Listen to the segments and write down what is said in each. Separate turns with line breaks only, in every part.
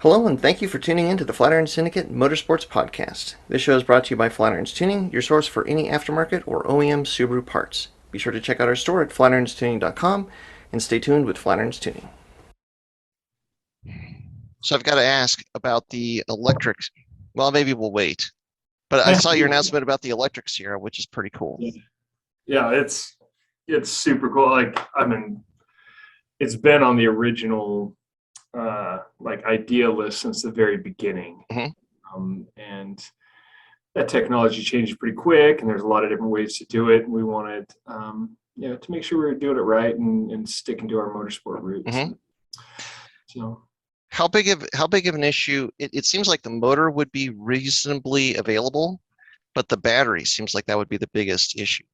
Hello, and thank you for tuning in to the Flatirons Syndicate Motorsports Podcast. This show is brought to you by Flatirons Tuning, your source for any aftermarket or OEM Subaru parts. Be sure to check out our store at flatironstuning.com and stay tuned with Flatirons Tuning.
So I've got to ask about the electric. Well, maybe we'll wait. But I saw your announcement about the electric Sierra, which is pretty cool.
Yeah, it's super cool. It's been on the original idea list since the very beginning. And that technology changes pretty quick, and there's a lot of different ways to do it. And we wanted to make sure we were doing it right and sticking to our motorsport roots. So
how big of an issue? It seems like the motor would be reasonably available, but the battery seems like that would be the biggest issue.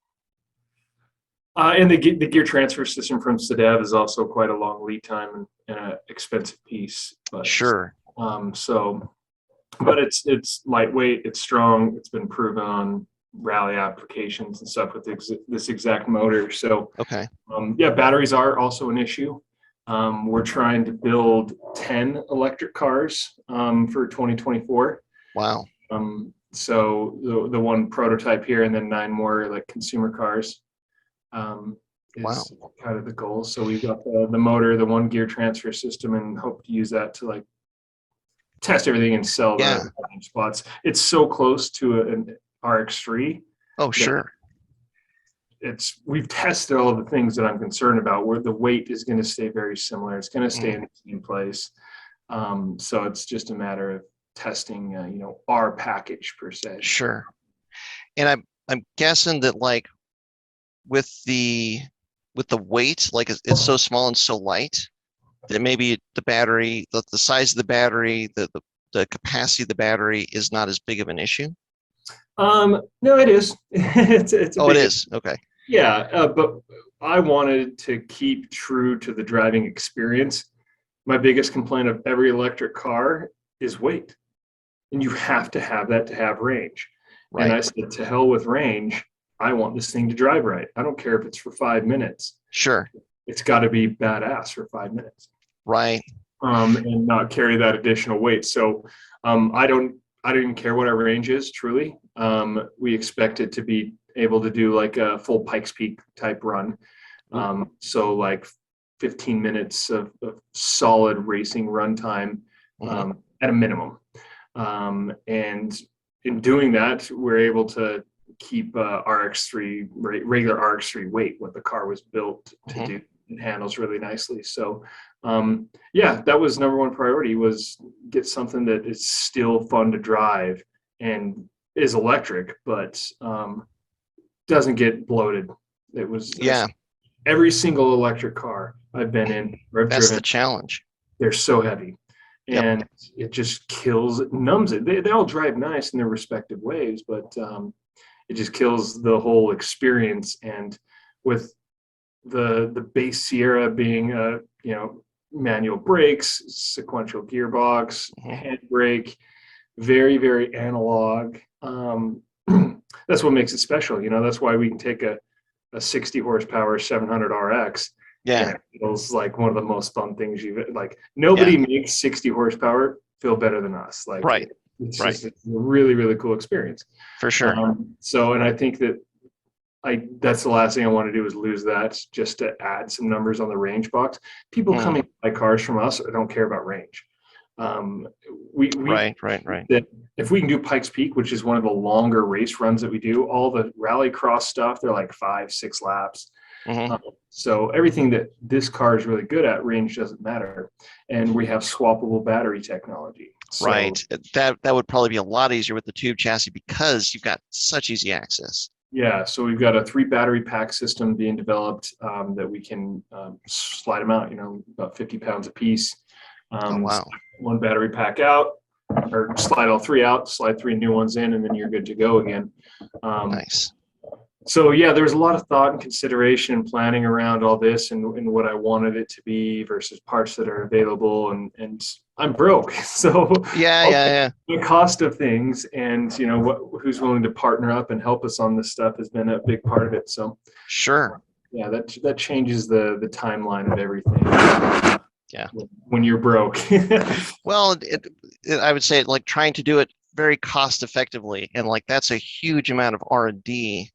And the gear transfer system from Sadev is also quite a long lead time and an expensive piece. But,
sure.
But it's lightweight, it's strong, it's been proven on rally applications and stuff with this exact motor. So,
okay.
Batteries are also an issue. We're trying to build 10 electric cars for 2024.
Wow.
So the one prototype here and then 9 more like consumer cars. Is kind of the goal. So we've got the motor, the 1 gear transfer system, and hope to use that to like test everything and sell the spots. It's so close to an RX3.
Oh, sure.
We've tested all of the things that I'm concerned about, where the weight is going to stay very similar. It's going to stay in the same place. So it's just a matter of testing, our package per se.
Sure. And I'm guessing that like with the weight, like it's so small and so light that maybe the battery, the size of the battery, the capacity of the battery is not as big of an issue.
No, it is. It
is. Okay.
Yeah, but I wanted to keep true to the driving experience. My biggest complaint of every electric car is weight, and you have to have that to have range. Right. And I said, to hell with range. I want this thing to drive right. I don't care if it's for 5 minutes.
Sure.
It's got to be badass for 5 minutes.
Right.
And not carry that additional weight. So I don't even care what our range is, truly. We expect it to be able to do like a full Pikes Peak type run. So like 15 minutes of solid racing runtime at a minimum. And in doing that, we're able to keep RX3 regular RX3 weight, what the car was built to do. It handles really nicely. So that was number one priority, was get something that is still fun to drive and is electric, but doesn't get bloated. It was every single electric car I've been in or I've
That's
driven,
the challenge.
They're so heavy. And it just numbs it. They all drive nice in their respective ways, but it just kills the whole experience. And with the base Sierra being manual brakes, sequential gearbox, handbrake, very, very analog. That's what makes it special. That's why we can take a 60 horsepower 700 RX.
Yeah,
and it feels like one of the most fun things nobody makes 60 horsepower feel better than us. Like,
right.
It's just a really, really cool experience.
For sure.
And I think that that's the last thing I want to do is lose that, just to add some numbers on the range box. People coming to buy cars from us don't care about range.
Right.
That if we can do Pikes Peak, which is one of the longer race runs that we do, all the rally cross stuff, they're like 5-6 laps. So everything that this car is really good at, range doesn't matter. And we have swappable battery technology. So,
right. That would probably be a lot easier with the tube chassis because you've got such easy access.
Yeah. So we've got a 3 battery pack system being developed that we can slide them out, about 50 pounds a piece.
Wow.
1 battery pack out, or slide all 3 out, slide 3 new ones in, and then you're good to go again.
Nice.
So there was a lot of thought and consideration and planning around all this and what I wanted it to be versus parts that are available, and I'm broke. So the cost of things and who's willing to partner up and help us on this stuff has been a big part of it. So
sure.
That changes the timeline of everything.
Yeah.
when you're broke.
Well, I would say like trying to do it very cost effectively, and like that's a huge amount of R&D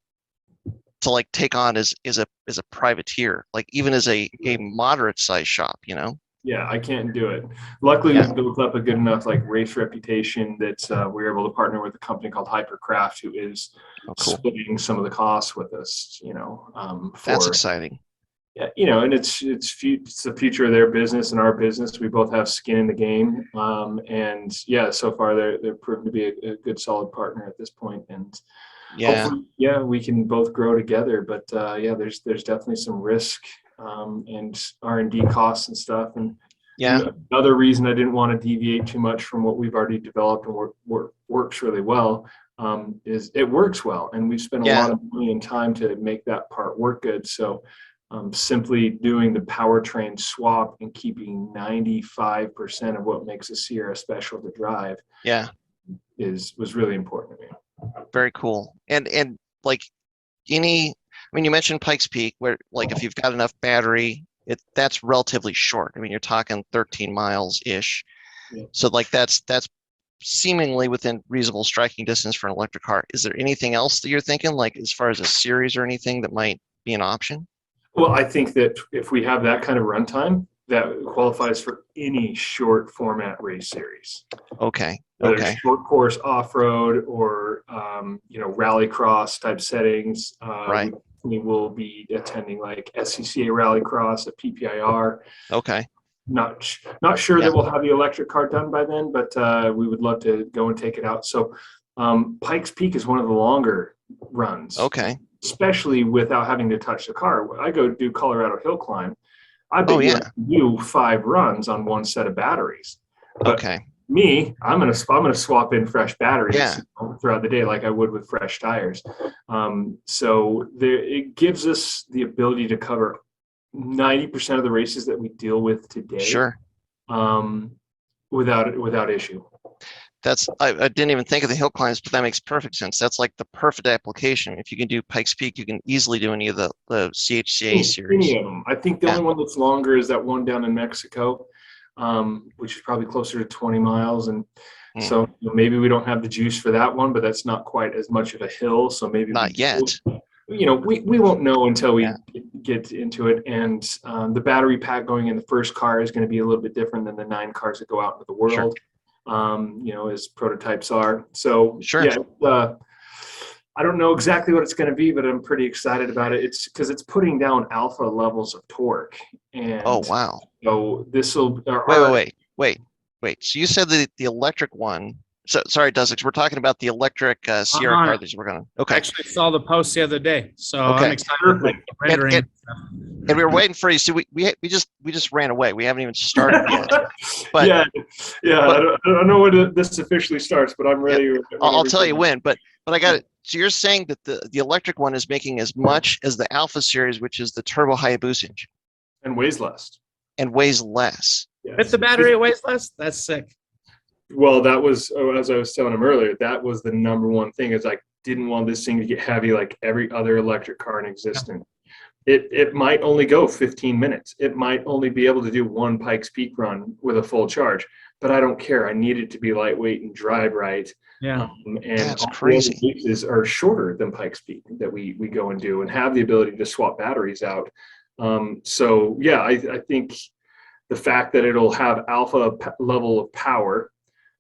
to like take on as a privateer, like even as a moderate size shop, you know?
Yeah, I can't do it. Luckily,
Yeah.
we've built up a good enough like race reputation that we were able to partner with a company called Hypercraft, who is
Oh, cool.
splitting some of the costs with us. You know,
That's
for
exciting.
yeah, you know, and it's the future of their business and our business. We both have skin in the game, and yeah, so far they're proven to be a good, solid partner at this point, and
Yeah.
hopefully, yeah, we can both grow together. But yeah, there's definitely some risk and R&D costs and stuff. And
Yeah.
another reason I didn't want to deviate too much from what we've already developed and works really well is it works well, and we've spent a lot of money and time to make that part work good. So simply doing the powertrain swap and keeping 95% of what makes a Sierra special to drive was really important to me.
Very cool. And like I mean, you mentioned Pikes Peak, where like if you've got enough battery, that's relatively short. I mean, you're talking 13 miles ish.
Yeah.
So like that's seemingly within reasonable striking distance for an electric car. Is there anything else that you're thinking, like as far as a series or anything that might be an option?
Well, I think that if we have that kind of runtime, that qualifies for any short format race series.
Okay.
Whether
Okay.
it's short course off-road or rallycross type settings.
Right.
We will be attending like SCCA Rallycross at PPIR.
Okay.
Not sure that we'll have the electric car done by then, but we would love to go and take it out. So Pikes Peak is one of the longer runs.
Okay.
Especially without having to touch the car. When I go do Colorado Hill Climb, I bet you can do 5 runs on one set of batteries. But me, I'm gonna swap in fresh batteries throughout the day, like I would with fresh tires. So it gives us the ability to cover 90% of the races that we deal with today.
Sure.
Without issue.
I didn't even think of the hill climbs, but that makes perfect sense. That's like the perfect application. If you can do Pikes Peak, you can easily do any of the CHCA series.
Any of them. I think the only one that's longer is that one down in Mexico, which is probably closer to 20 miles. And so maybe we don't have the juice for that one, but that's not quite as much of a hill. So maybe
not yet.
We won't know until we get into it. And the battery pack going in the first car is going to be a little bit different than the 9 cars that go out into the world. Sure. As prototypes are. So I don't know exactly what it's going to be, but I'm pretty excited about it. It's because it's putting down alpha levels of torque. And so this will
wait. So you said the electric one. So sorry, Dussex, we're talking about the electric Sierra car that we're going to. Okay.
I actually saw the post the other day, so I'm excited. Like rendering.
And we were waiting for you. So we just ran away. We haven't even started yet. But
I don't know when this officially starts, but I'm ready.
I'll tell you when. But I got it. So you're saying that the electric one is making as much as the Alpha series, which is the turbo Hayabusa engine,
and weighs less.
Yes.
With the battery, it weighs less. That's sick.
Well, that was, as I was telling him earlier, that was the number one thing, is I didn't want this thing to get heavy like every other electric car in existence. It might only go 15 minutes. It might only be able to do one Pikes Peak run with a full charge, but I don't care. I need it to be lightweight and drive right.
Yeah.
And
that's crazy.
all the races are shorter than Pikes Peak that we go and do, and have the ability to swap batteries out. I think the fact that it'll have alpha level of power,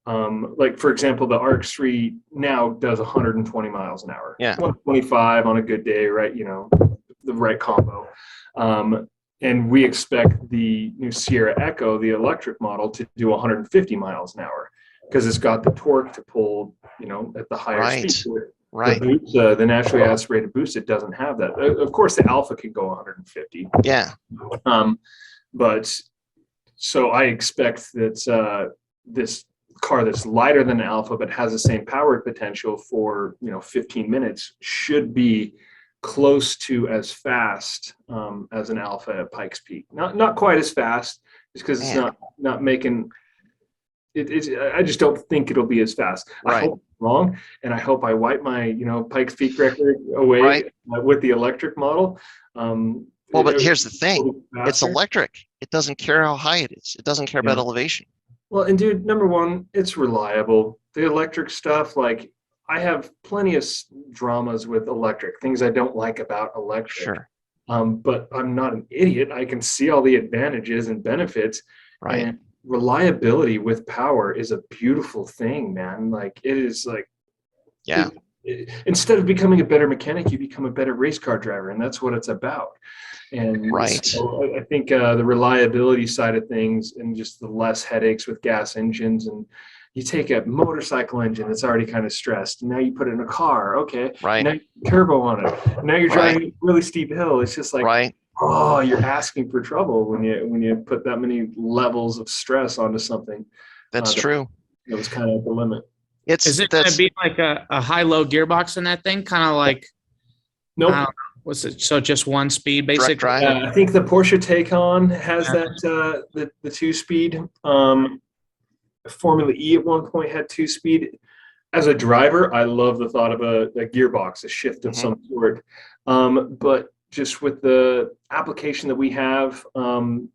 like for example, the ARX3 now does 120 miles an hour. 125 on a good day, right? The right combo. And we expect the new Sierra Echo, the electric model, to do 150 miles an hour because it's got the torque to pull, at the higher speed.
Right.
The naturally aspirated boost, it doesn't have that. Of course, the Alpha can go 150.
Yeah.
But so I expect that this car that's lighter than the Alpha but has the same power potential for 15 minutes should be close to as fast as an Alpha at Pikes Peak. Not quite as fast, just because it's not making it. I just don't think it'll be as fast.
Right.
I hope I'm wrong, and I hope I wipe my Pikes Peak record away with the electric model.
Well, but here's the thing.
faster.
It's electric. It doesn't care how high it is. It doesn't care about elevation.
Well, and dude, number one, it's reliable. The electric stuff, like I have plenty of dramas with electric, things I don't like about electric.
Sure.
But I'm not an idiot. I can see all the advantages and benefits.
Right.
And reliability with power is a beautiful thing, man. Like it is like,
yeah.
Instead of becoming a better mechanic, you become a better race car driver, and that's what it's about. And
right.
So I think the reliability side of things and just the less headaches with gas engines, and you take a motorcycle engine that's already kind of stressed, and now you put it in a car. Okay.
Right.
Now you turbo on it. Now you're driving a really steep hill. It's just like, oh, you're asking for trouble when you put that many levels of stress onto something.
That's true.
It was kind of the limit.
Is it going to be like a high-low gearbox in that thing? Kind of like,
nope.
What's it? So just one speed, basically?
I think the Porsche Taycan has that, the 2-speed. Formula E at one point had 2-speed. As a driver, I love the thought of a gearbox, a shift of some sort. But just with the application that we have,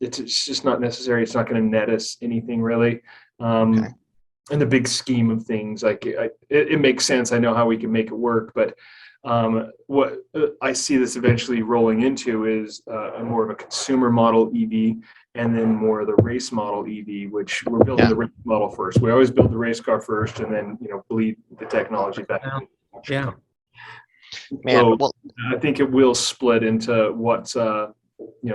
it's just not necessary. It's not going to net us anything really. In the big scheme of things, like it makes sense. I know how we can make it work, but what I see this eventually rolling into is a more of a consumer model EV, and then more of the race model EV, which we're building the race model first. We always build the race car first, and then bleed the technology back.
Yeah.
Man, so I think it will split into what's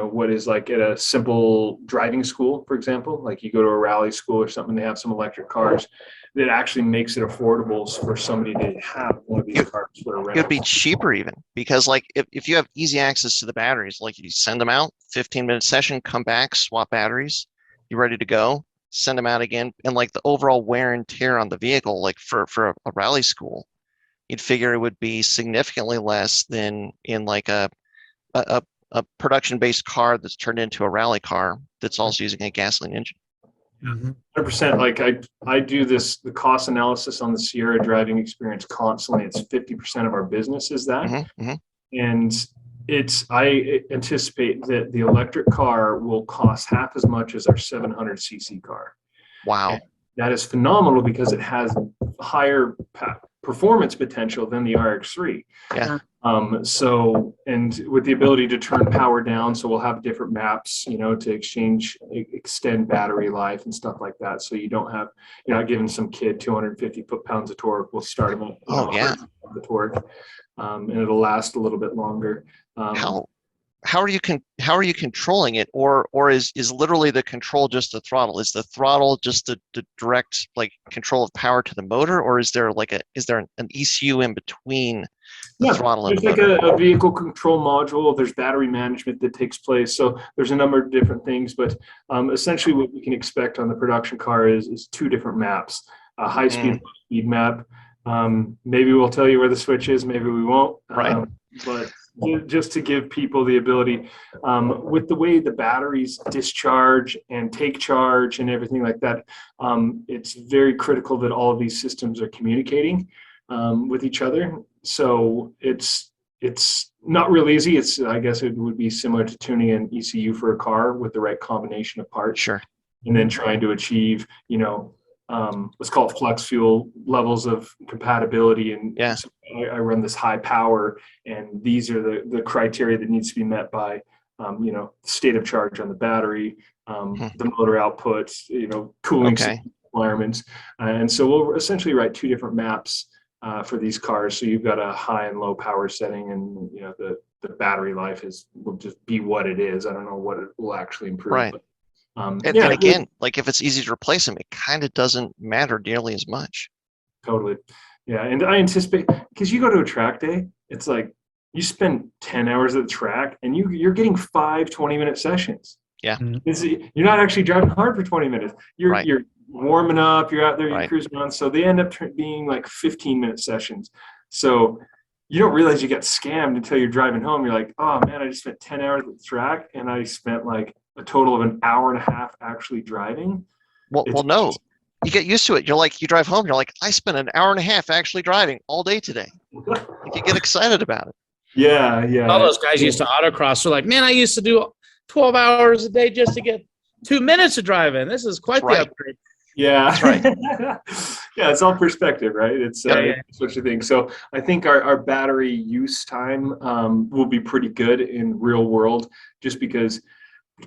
what is like at a simple driving school, for example, like you go to a rally school or something, they have some electric cars that actually makes it affordable for somebody to have one of these cars for a rental.
It would be cheaper even, because like if you have easy access to the batteries, like you send them out, 15-minute session, come back, swap batteries, you're ready to go, send them out again. And like the overall wear and tear on the vehicle, like for a rally school, you'd figure it would be significantly less than in like a production-based car that's turned into a rally car that's also using a gasoline engine.
100%. Like I do the cost analysis on the Sierra driving experience constantly. It's 50% of our business is that. And I anticipate that the electric car will cost half as much as our 700cc car.
Wow.
And that is phenomenal because it has higher performance potential than the RX-3.
Yeah.
So, and with the ability to turn power down, so we'll have different maps, to extend battery life and stuff like that. So you're not giving some kid 250 foot-pounds of torque. We'll start them at the torque, and it'll last a little bit longer.
How are you controlling it, or is literally the control just the throttle? Is the throttle just the direct like control of power to the motor, or is there an ECU in between the throttle and the motor?
There's like a vehicle control module. There's battery management that takes place. So there's a number of different things, but essentially what we can expect on the production car is 2 different maps: a high speed, low speed map. Maybe we'll tell you where the switch is. Maybe we won't. But just to give people the ability, with the way the batteries discharge and take charge and everything like that, it's very critical that all of these systems are communicating with each other. So it's not real easy. I guess it would be similar to tuning an ECU for a car with the right combination of parts.
Sure.
And then trying to achieve, let's call it flex fuel levels of compatibility. And so I run this high power, and these are the criteria that needs to be met by, state of charge on the battery, the motor output, cooling requirements. And so we'll essentially write 2 different maps for these cars. So you've got a high and low power setting, and, the battery life will just be what it is. I don't know what it will actually improve.
Right.
But,
and again, like if it's easy to replace them, it kind of doesn't matter nearly as much.
Totally. Yeah. And I anticipate, because you go to a track day, it's like you spend 10 hours at the track and you're getting 5 20-minute sessions.
Yeah.
You're not actually driving hard for 20 minutes. You're warming up, you're out there, you're cruising on. So they end up being like 15-minute sessions. So you don't realize you got scammed until you're driving home. You're like, oh man, I just spent 10 hours at the track and I spent like a total of an hour and a half actually driving.
Well, no, you get used to it. You're like, you drive home, you're like, I spent an hour and a half actually driving all day today. You get excited about it.
Yeah, yeah.
All those guys used to autocross. They're like, man, I used to do 12 hours a day just to get 2 minutes of driving. This is quite the upgrade.
Yeah,
that's right.
Yeah, it's all perspective, right? It's
Yeah.
what you think. So I think our battery use time will be pretty good in real world, just because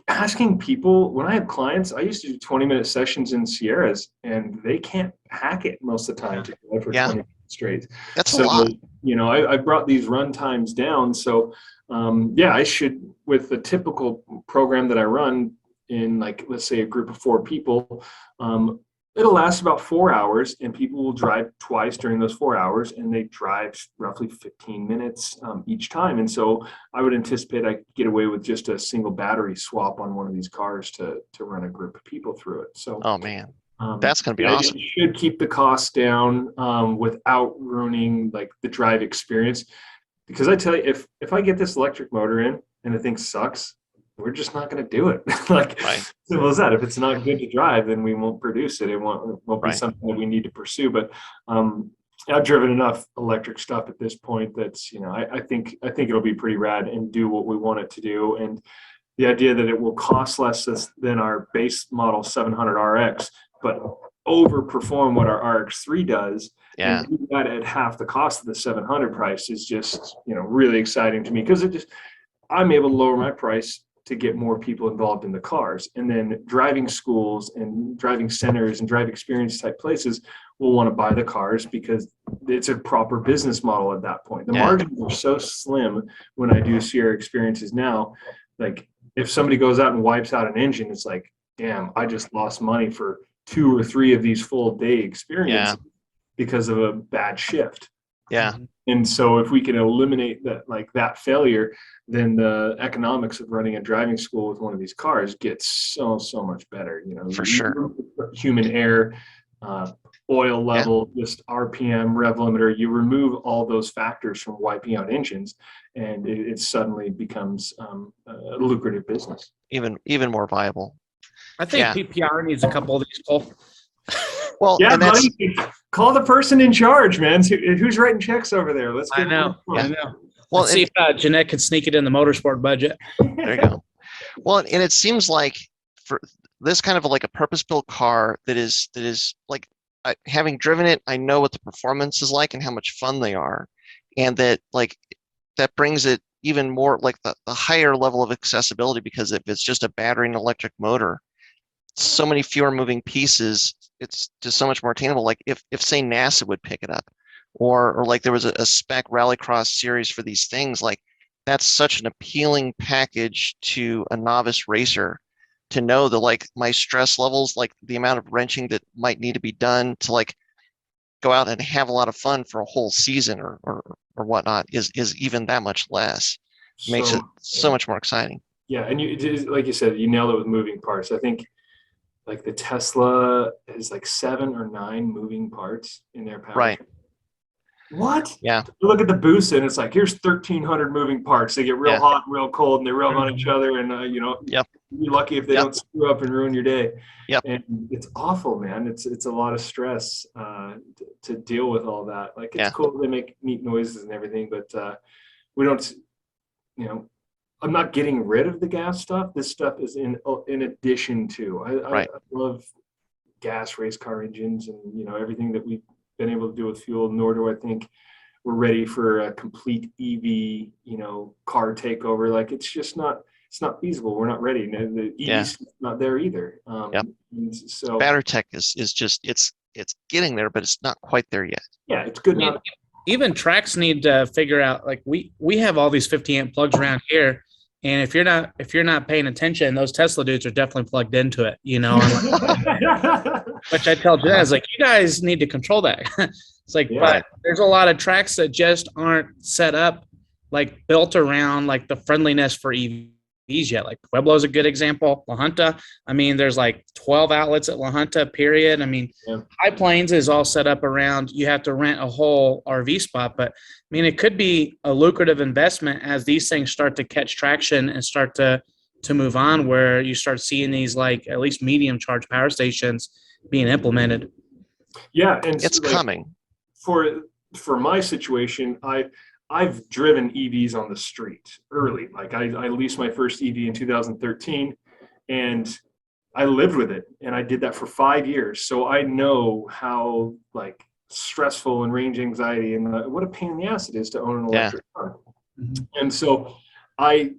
asking people, when I have clients, I used to do 20-minute sessions in Sierras, and they can't hack it most of the time to go for 20 minutes straight.
That's
So,
a lot.
I brought these run times down. So, I should, with the typical program that I run in, like, let's say a group of 4 people, it'll last about 4 hours, and people will drive twice during those 4 hours, and they drive roughly 15 minutes each time. And so I would anticipate I could get away with just a single battery swap on one of these cars to run a group of people through it. So,
Oh man, that's going to be
yeah,
awesome.
it should keep the costs down without ruining like the drive experience. Because I tell you, if I get this electric motor in and the thing sucks, we're just not going to do it. Like,
Right.
simple as that. If it's not good to drive, then we won't produce it. It won't be
Right.
something that we need to pursue. But I've driven enough electric stuff at this point that's, I think it'll be pretty rad and do what we want it to do. And the idea that it will cost less than our base model 700 RX, but overperform what our RX3 does,
Yeah.
and do that at half the cost of the 700 price is just, really exciting to me, because I'm able to lower my price to get more people involved in the cars. And then driving schools and driving centers and drive experience type places will want to buy the cars because it's a proper business model at that point. The margins are so slim when I do Sierra experiences now. Like, if somebody goes out and wipes out an engine, it's like, damn, I just lost money for 2 or 3 of these full day experiences because of a bad shift.
Yeah.
And so if we can eliminate that failure, then the economics of running a driving school with one of these cars gets so much better.
For sure.
Human error, oil level, just RPM, rev limiter, you remove all those factors from wiping out engines, and it suddenly becomes a lucrative business.
Even more viable.
I think PPR needs a couple of these, Cole.
Well,
Yeah,
and that's,
buddy, call the person in charge, man. Who's writing checks over there? Let's get
I know.
well,
Let's see if Jeanette can sneak it in the motorsport budget.
there you go. Well, and it seems like for this kind of like a purpose-built car that is like, having driven it, I know what the performance is like and how much fun they are, and that brings it even more like the higher level of accessibility, because if it's just a battery and electric motor, so many fewer moving pieces, it's just so much more attainable. Like if say NASA would pick it up, or like there was a spec rallycross series for these things, like that's such an appealing package to a novice racer, to know that like my stress levels, like the amount of wrenching that might need to be done to like go out and have a lot of fun for a whole season or whatnot is even that much less. Makes it so much more exciting.
Yeah, and like you said, you nailed it with moving parts. I think like the Tesla is like 7 or 9 moving parts in their powertrain.
Right.
What?
Yeah.
You look at the Boost and it's like, here's 1,300 moving parts. They get real hot and real cold, and they rub on each other, and you're lucky if they don't screw up and ruin your day.
Yep.
And it's awful, man. It's a lot of stress to deal with all that. Like, it's cool they make neat noises and everything, but we don't. I'm not getting rid of the gas stuff. This stuff is in addition to. I love gas race car engines and everything that we've been able to do with fuel. Nor do I think we're ready for a complete EV car takeover. Like, it's just not. It's not feasible. We're not ready. The EV's not there either. So
battery tech is just it's getting there, but it's not quite there yet.
Yeah, it's good.
Even tracks need to figure out, like, we have all these 50 amp plugs around here, and if you're not paying attention, those Tesla dudes are definitely plugged into it, which I tell Jazz, like, you guys need to control that. It's like, but there's a lot of tracks that just aren't set up, like, built around like the friendliness for EVs yet. Like Pueblo is a good example. La Junta, I mean, there's like 12 outlets at La Junta, period. I mean, High Plains is all set up around, you have to rent a whole RV spot, but I mean, it could be a lucrative investment as these things start to catch traction and start to move on, where you start seeing these, like, at least medium charge power stations being implemented.
Yeah, and
it's coming.
For my situation, I've driven EVs on the street early. Like I leased my first EV in 2013, and I lived with it, and I did that for 5 years. So I know how like stressful and range anxiety and what a pain in the ass it is to own an electric car. And so I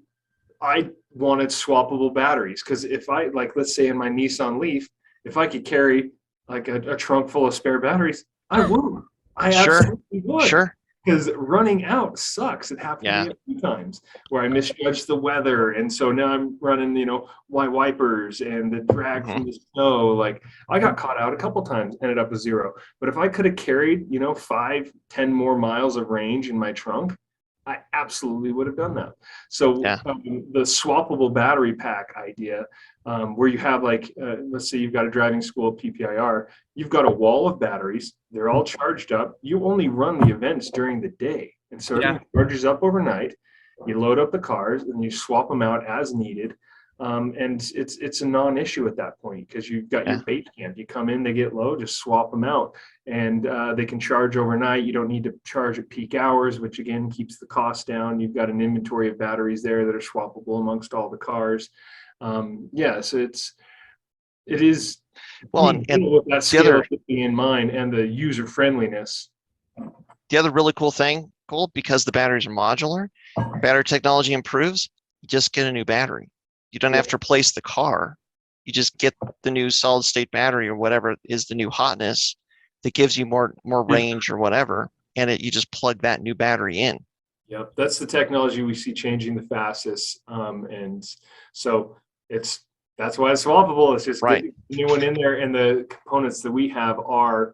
wanted swappable batteries, because if I, like, let's say in my Nissan Leaf, if I could carry like a trunk full of spare batteries, I would. I absolutely would.
Sure.
Because running out sucks. It happened to me a few times where I misjudged the weather, and so now I'm running, white wipers and the drag from the snow. Like, I got caught out a couple times, ended up with 0. But if I could have carried, 5-10 more miles of range in my trunk, I absolutely would have done that. So the swappable battery pack idea, where you have like, let's say you've got a driving school PPIR, you've got a wall of batteries, they're all charged up. You only run the events during the day. And so everything charges up overnight. You load up the cars and you swap them out as needed. And it's a non-issue at that point, because you've got your base camp. You come in, they get low, just swap them out, and they can charge overnight. You don't need to charge at peak hours, which again keeps the cost down. You've got an inventory of batteries there that are swappable amongst all the cars. So it is
well, and
with that scale in mind and the user friendliness.
The other really cool thing, Cole, because the batteries are modular, battery technology improves, you just get a new battery. You don't have to replace the car. You just get the new solid state battery or whatever is the new hotness that gives you more range or whatever, and you just plug that new battery in.
Yep, that's the technology we see changing the fastest, and so that's why it's swappable. It's just getting the new one in there, and the components that we have are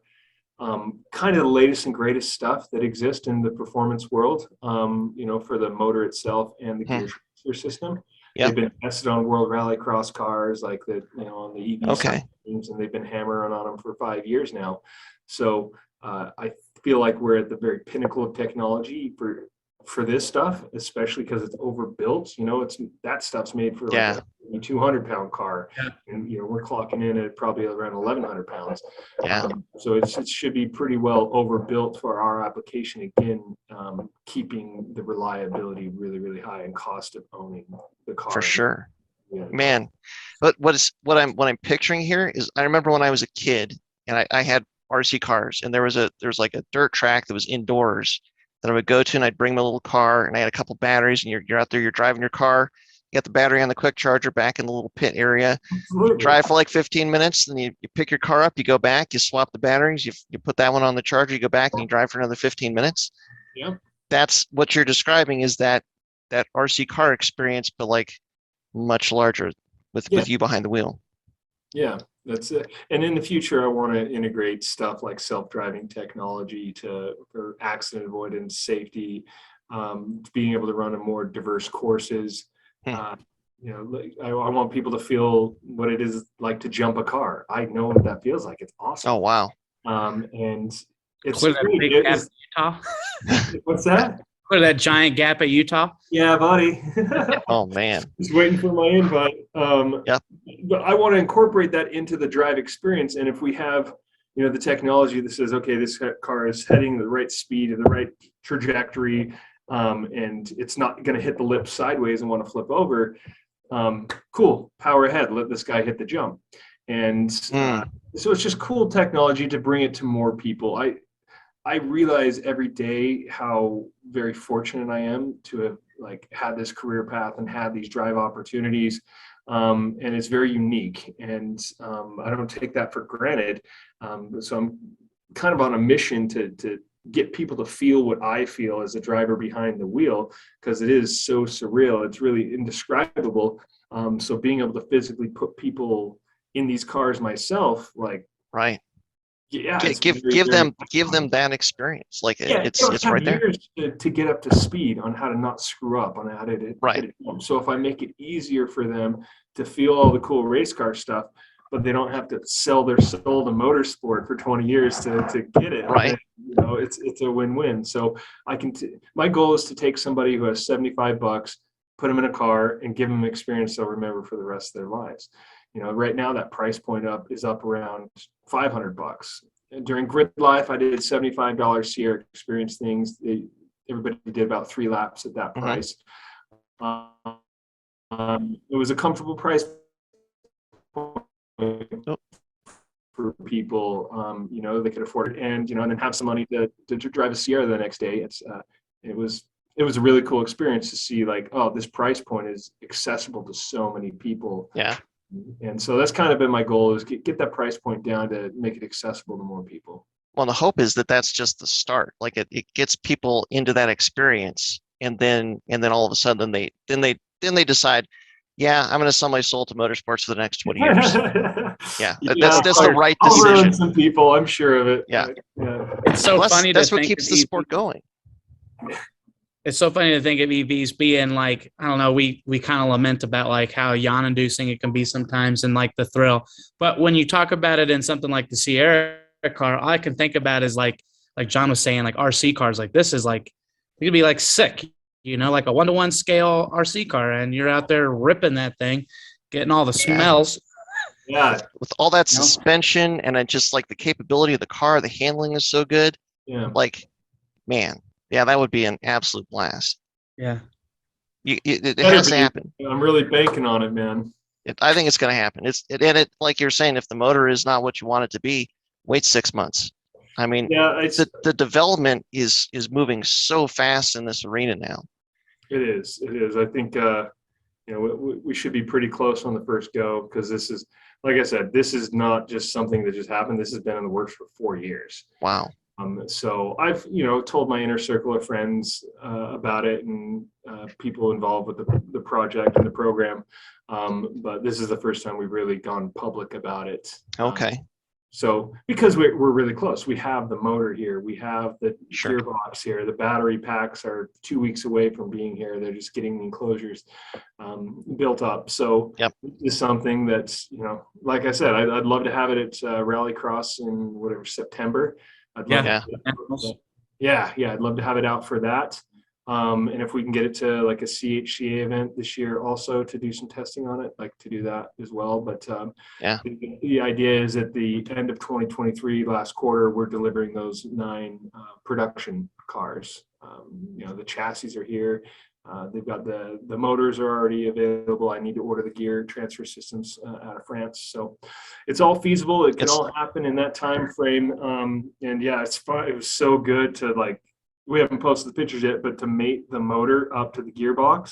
kind of the latest and greatest stuff that exist in the performance world. For the motor itself and the gear transfer system. They've been tested on World Rallycross cars, like on the EV side of things, and they've been hammering on them for 5 years now. So I feel like we're at the very pinnacle of technology for this stuff, especially because it's overbuilt. That stuff's made for like a 200-pound car, and we're clocking in at probably around 1,100 pounds. So it should be pretty well overbuilt for our application. Again, keeping the reliability really, really high and cost of owning the car.
For sure, man. But what I'm picturing here is, I remember when I was a kid and I had RC cars, and there was like a dirt track that was indoors that I would go to, and I'd bring my little car, and I had a couple batteries, and you're out there, you're driving your car, you got the battery on the quick charger back in the little pit area. You drive for like 15 minutes, then you pick your car up, you go back, you swap the batteries, you put that one on the charger, you go back and you drive for another 15 minutes. That's what you're describing, is that RC car experience, but like much larger with you behind the wheel.
Yeah, that's it. And in the future, I want to integrate stuff like self-driving technology for accident avoidance, safety, being able to run in more diverse courses. I want people to feel what it is like to jump a car. I know what that feels like. It's awesome.
Oh, wow.
And it's
Clear that big gap at Utah.
What's that?
Clear that giant gap at Utah.
Yeah, buddy.
Oh, man.
Just waiting for my invite. But I want to incorporate that into the drive experience. And if we have, the technology that says, okay, this car is heading the right speed and the right trajectory, and it's not going to hit the lip sideways and want to flip over, cool, power ahead, let this guy hit the jump. And so it's just cool technology to bring it to more people. I realize every day how very fortunate I am to have had this career path and had these drive opportunities. And it's very unique, and I don't take that for granted. So I'm kind of on a mission to get people to feel what I feel as a driver behind the wheel, because it is so surreal. It's really indescribable. So being able to physically put people in these cars myself,
give them that experience. It's right there.
To get up to speed on how to not screw up, on how to hit it. So if I make it easier for them to feel all the cool race car stuff, but they don't have to sell their soul to motorsport for 20 years to get it.
Right.
It's a win-win. So my goal is to take somebody who has $75, put them in a car, and give them an experience they'll remember for the rest of their lives. Right now that price point is up around $500. During Grid Life, I did $75 Sierra Experience things. everybody did about 3 laps at that price. It was a comfortable price for people, they could afford it, and and then have some money to drive a Sierra the next day. It was a really cool experience to see, like, oh, this price point is accessible to so many people.
Yeah.
And so that's kind of been my goal, is get that price point down to make it accessible to more people.
Well, the hope is that that's just the start. Like it gets people into that experience, and then all of a sudden they decide, yeah, I'm going to sell my soul to motorsports for the next 20 years. Yeah, that's the right
I'll
decision.
ruin some people, I'm sure of it.
Yeah.
It's so funny.
That's what keeps the sport going.
It's so funny to think of EVs being like, I don't know, we kind of lament about like how yawn-inducing it can be sometimes and like the thrill. But when you talk about it in something like the Sierra car, all I can think about is like John was saying, like RC cars. Like this is like, it could be like sick, like a 1-to-1 scale RC car, and you're out there ripping that thing, getting all the smells.
Yeah.
With all that suspension and just like the capability of the car, the handling is so good.
Yeah.
Like, man. Yeah, that would be an absolute blast.
Yeah.
It has to happen.
I'm really banking on it, man.
I think it's going to happen. It like you're saying, if the motor is not what you want it to be, wait 6 months. I mean, the development is moving so fast in this arena now.
It is. I think we should be pretty close on the first go, because this is, like I said, this is not just something that just happened. This has been in the works for 4 years.
Wow.
So I've, told my inner circle of friends about it, and people involved with the project and the program. But this is the first time we've really gone public about it.
Okay.
So because we're really close, we have the motor here, we have the gearbox here, the battery packs are 2 weeks away from being here. They're just getting the enclosures built up. So this is something that's, like I said, I'd love to have it at Rallycross in September. I'd love I'd love to have it out for that. And if we can get it to like a CHCA event this year also to do some testing on it, like to do that as well. But the idea is at the end of 2023, last quarter, we're delivering those 9 production cars. The chassis are here. They've got the motors are already available. I need to order the gear transfer systems out of France. So it's all feasible. It can all happen in that time frame. And it's fun. It was so good to, like, we haven't posted the pictures yet, but to mate the motor up to the gearbox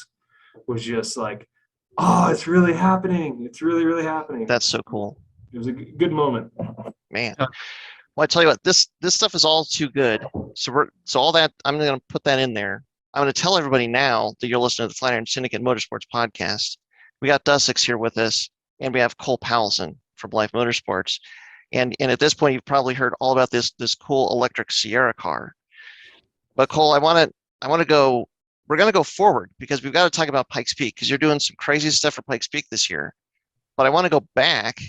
was just like, oh, it's really happening. It's really, really happening.
That's so cool.
It was a good moment.
Man. Well, I tell you what, this stuff is all too good. So all that, I'm going to put that in there. I'm going to tell everybody now that you're listening to the Flatirons Syndicate Motorsports Podcast. We got Dussex here with us, and we have Cole Powelson from Lyfe Motorsports. And at this point, you've probably heard all about this cool electric Sierra car. But Cole, we're going to go forward, because we've got to talk about Pikes Peak, because you're doing some crazy stuff for Pikes Peak this year. But I want to go back,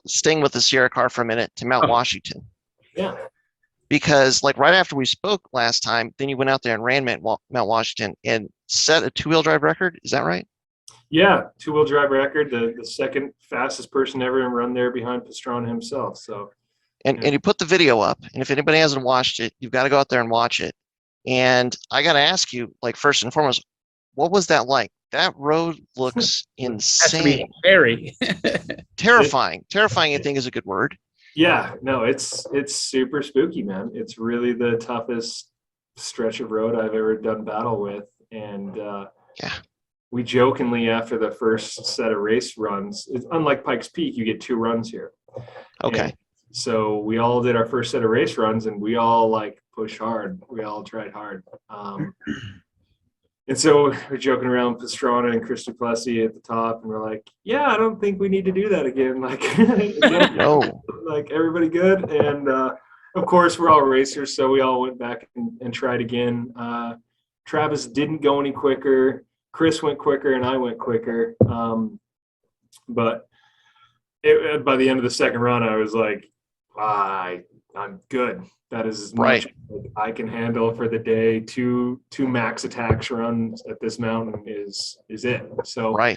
staying with the Sierra car for a minute, to Mount Washington.
Yeah.
Because like right after we spoke last time, then you went out there and ran Mount Washington and set a 2-wheel drive record. Is that right?
Yeah, 2-wheel drive record, the second fastest person ever to run there behind Pastrana himself. So,
and you put the video up, and if anybody hasn't watched it, you've got to go out there and watch it. And I got to ask you, like, first and foremost, what was that like? That road looks insane.
Very
terrifying. Terrifying, I think, is a good word.
Yeah, no, it's super spooky, man. It's really the toughest stretch of road I've ever done battle with. And we jokingly, after the first set of race runs, it's unlike Pikes Peak, you get 2 runs here.
Okay.
And so we all did our first set of race runs, and we all like pushed hard. We all tried hard. And so we're joking around with Pastrana and Chris Duplessis at the top, and we're like, yeah, I don't think we need to do that again. Like,
no.
Like, everybody good? And of course, we're all racers, so we all went back and tried again. Travis didn't go any quicker. Chris went quicker, and I went quicker. But by the end of the second run, I was like, I'm good. That is as much as I can handle for the day. Two max attacks runs at this mountain is it. So I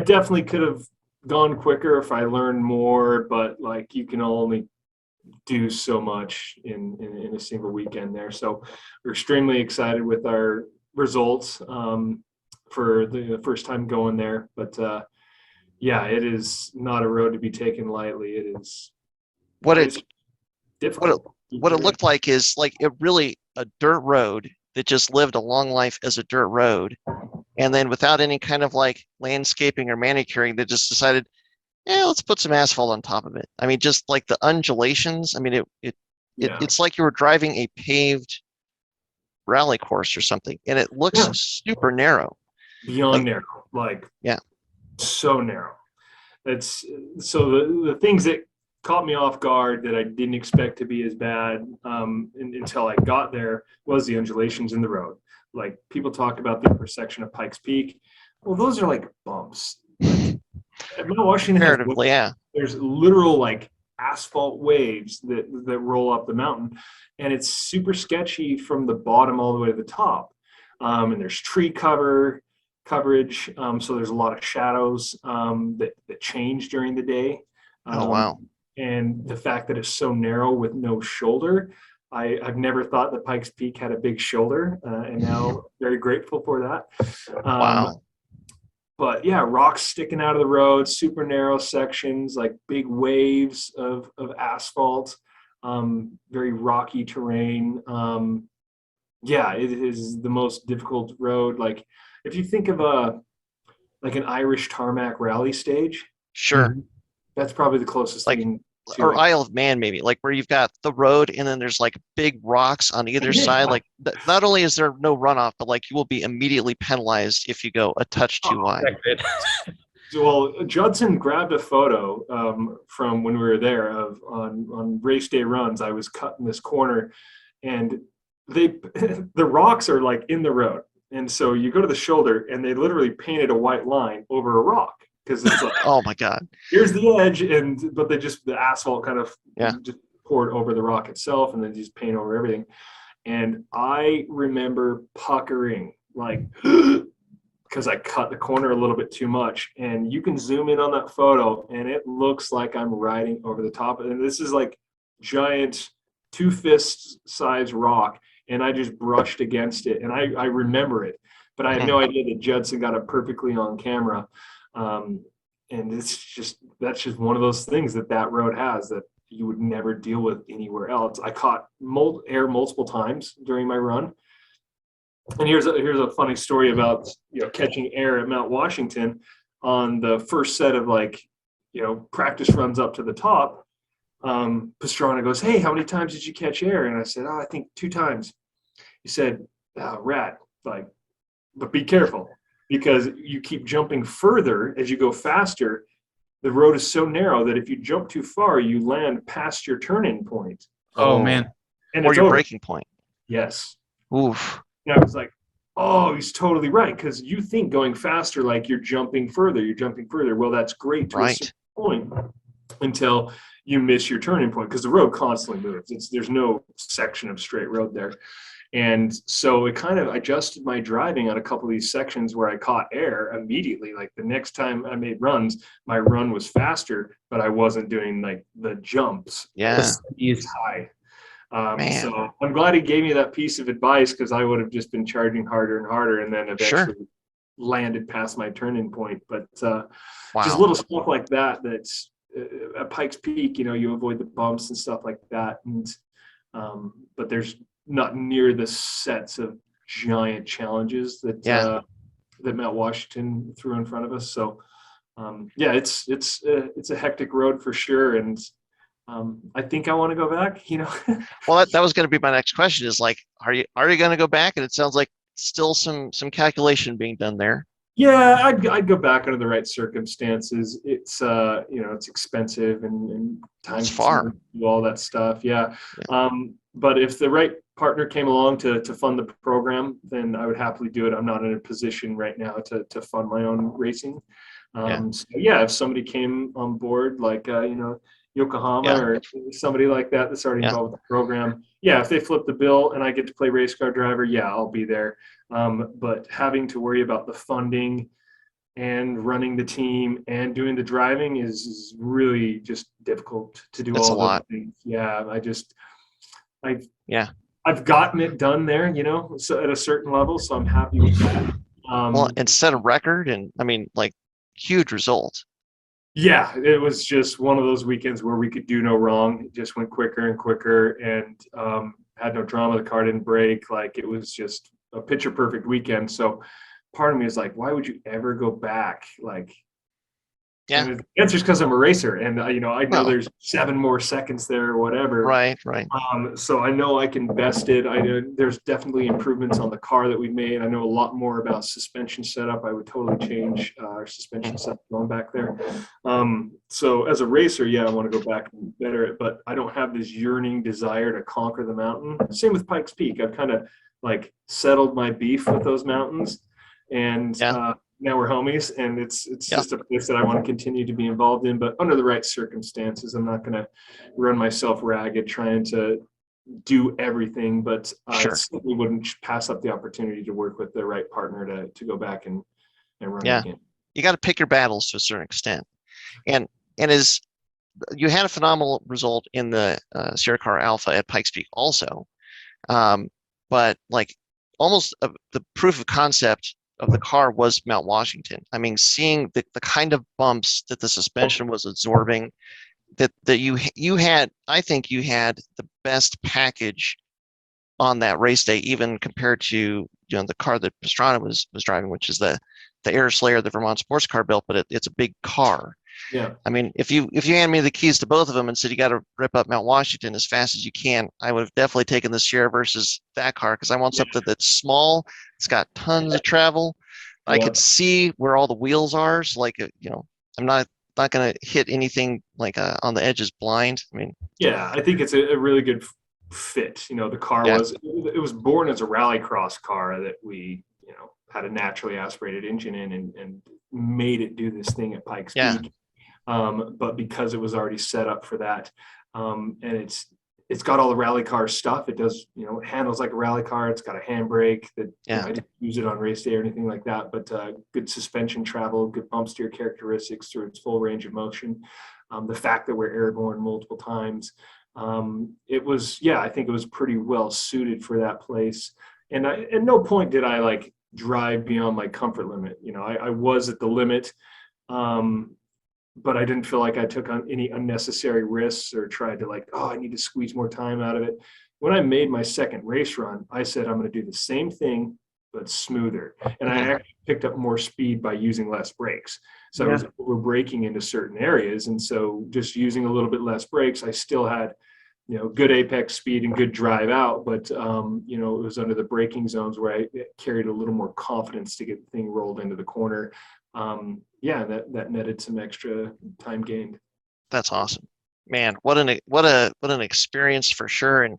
definitely could have gone quicker if I learned more, but like, you can only do so much in a single weekend there. So we're extremely excited with our results for the first time going there. But yeah, it is not a road to be taken lightly. It's difficult.
What it looked like is like it really a dirt road that just lived a long life as a dirt road, and then without any kind of like landscaping or manicuring, they just decided, yeah, let's put some asphalt on top of it. I mean, just like the undulations. I mean, it's like you were driving a paved rally course or something, and it looks super narrow.
Beyond narrow, like
yeah,
so narrow. It's so the things that caught me off guard that I didn't expect to be as bad until I got there was the undulations in the road. Like people talk about the intersection of Pikes Peak. Well, those are like bumps. Mount Washington there's literal like asphalt waves that roll up the mountain, and it's super sketchy from the bottom all the way to the top. And there's tree coverage, so there's a lot of shadows that change during the day.
Oh wow!
And the fact that it's so narrow with no shoulder, I've never thought that Pikes Peak had a big shoulder, and now very grateful for that.
Wow.
But yeah, rocks sticking out of the road, super narrow sections, like big waves of asphalt, very rocky terrain. Yeah, it is the most difficult road. Like if you think of like an Irish tarmac rally stage,
sure,
that's probably the closest thing.
Or Isle of Man, maybe, like where you've got the road and then there's like big rocks on either side. Like not only is there no runoff, but like you will be immediately penalized if you go a touch too wide.
Well, Judson grabbed a photo from when we were there on race day runs. I was cutting this corner, and the rocks are like in the road, and so you go to the shoulder, and they literally painted a white line over a rock. Because it's like,
oh my God,
here's the edge, but the asphalt kind of just poured over the rock itself, and then just paint over everything. And I remember puckering like because I cut the corner a little bit too much. And you can zoom in on that photo, and it looks like I'm riding over the top. And this is like giant 2 fist size rock, and I just brushed against it, and I remember it, but I had no idea that Judson got it perfectly on camera. And that's just one of those things that road has that you would never deal with anywhere else. I caught air multiple times during my run. And here's a funny story about, catching air at Mount Washington on the first set of practice runs up to the top. Pastrana goes, "Hey, how many times did you catch air?" And I said, "Oh, I think 2 times." He said, "Rat, but be careful, because you keep jumping further as you go faster. The road is so narrow that if you jump too far, you land past your turn-in point."
Oh man.
And
or your breaking point.
Yes.
Oof.
And I was like, oh, he's totally right, because you think going faster, like you're jumping further. Well, that's great to a certain point until you miss your turning point, because the road constantly moves. There's no section of straight road there. And so it kind of adjusted my driving on a couple of these sections where I caught air immediately. Like the next time I made runs, my run was faster, but I wasn't doing like the jumps.
Yeah.
It's high. So I'm glad he gave me that piece of advice, because I would have just been charging harder and harder, and then eventually landed past my turn-in point. But just little stuff like that's at Pikes Peak, you avoid the bumps and stuff like that. And but there's not near the sets of giant challenges that Mount Washington threw in front of us. So it's a hectic road for sure. And I think I want to go back,
Well, that was going to be my next question, is like, are you going to go back? And it sounds like still some calculation being done there.
Yeah, I'd go back under the right circumstances. It's it's expensive and time
it's far,
do all that stuff. Yeah. But if the right partner came along to fund the program, then I would happily do it. I'm not in a position right now to fund my own racing. If somebody came on board, like Yokohama or somebody like that's already involved with the program. Yeah, if they flip the bill and I get to play race car driver, I'll be there. But having to worry about the funding and running the team and doing the driving is really just difficult to do.
That's
all
a lot.
those things. Yeah,
Yeah.
I've gotten it done there, so at a certain level, so I'm happy with that.
Well, and set a record, and I mean, like, huge result.
Yeah, it was just one of those weekends where we could do no wrong. It just went quicker and quicker, and had no drama. The car didn't break. Like, it was just a picture perfect weekend. So part of me is like, why would you ever go back? Like,
Yeah.
and the answer is because I'm a racer, and I know
Well,
there's 7 more seconds there or whatever.
right.
So I know I can best it. There's definitely improvements on the car that we made. I know a lot more about suspension setup. I would totally change our suspension setup going back there. So as a racer, yeah, I want to go back and better it, but I don't have this yearning desire to conquer the mountain. Same with Pikes Peak. I've kind of like settled my beef with those mountains, and now we're homies, and it's just a place that I want to continue to be involved in, but under the right circumstances. I'm not going to run myself ragged trying to do everything, but I certainly wouldn't pass up the opportunity to work with the right partner to go back and run again.
You got to pick your battles to a certain extent. And as you had a phenomenal result in the Sierra Car Alpha at Pikes Peak also. But like almost the proof of concept of the car was Mount Washington. I mean, seeing the kind of bumps that the suspension was absorbing, that you had, I think you had the best package on that race day, even compared to the car that Pastrana was driving, which is the Air Slayer, the Vermont sports car built, but it's a big car.
Yeah.
I mean, if you hand me the keys to both of them and said you got to rip up Mount Washington as fast as you can, I would have definitely taken the Sierra versus that car, because I want something that's small. It's got tons of travel. I could see where all the wheels are. So like, I'm not going to hit anything like on the edges blind. I mean,
yeah, I think it's a really good fit. The car was born as a rallycross car that we, had a naturally aspirated engine in and made it do this thing at Pikes Peak. But because it was already set up for that, and it's got all the rally car stuff. It does, it handles like a rally car. It's got a handbrake that I didn't use it on race day or anything like that, but good suspension travel, good bump steer characteristics through its full range of motion. The fact that we're airborne multiple times, it was, I think it was pretty well suited for that place. And at no point did I like drive beyond my comfort limit. I was at the limit, but I didn't feel like I took on any unnecessary risks or tried to I need to squeeze more time out of it. When I made my second race run, I said, I'm going to do the same thing, but smoother. And I actually picked up more speed by using less brakes. So I was over braking into certain areas. And so just using a little bit less brakes, I still had, good apex speed and good drive out, but, it was under the braking zones where I carried a little more confidence to get the thing rolled into the corner. That netted some extra time gained.
That's awesome, man. What an experience for sure. And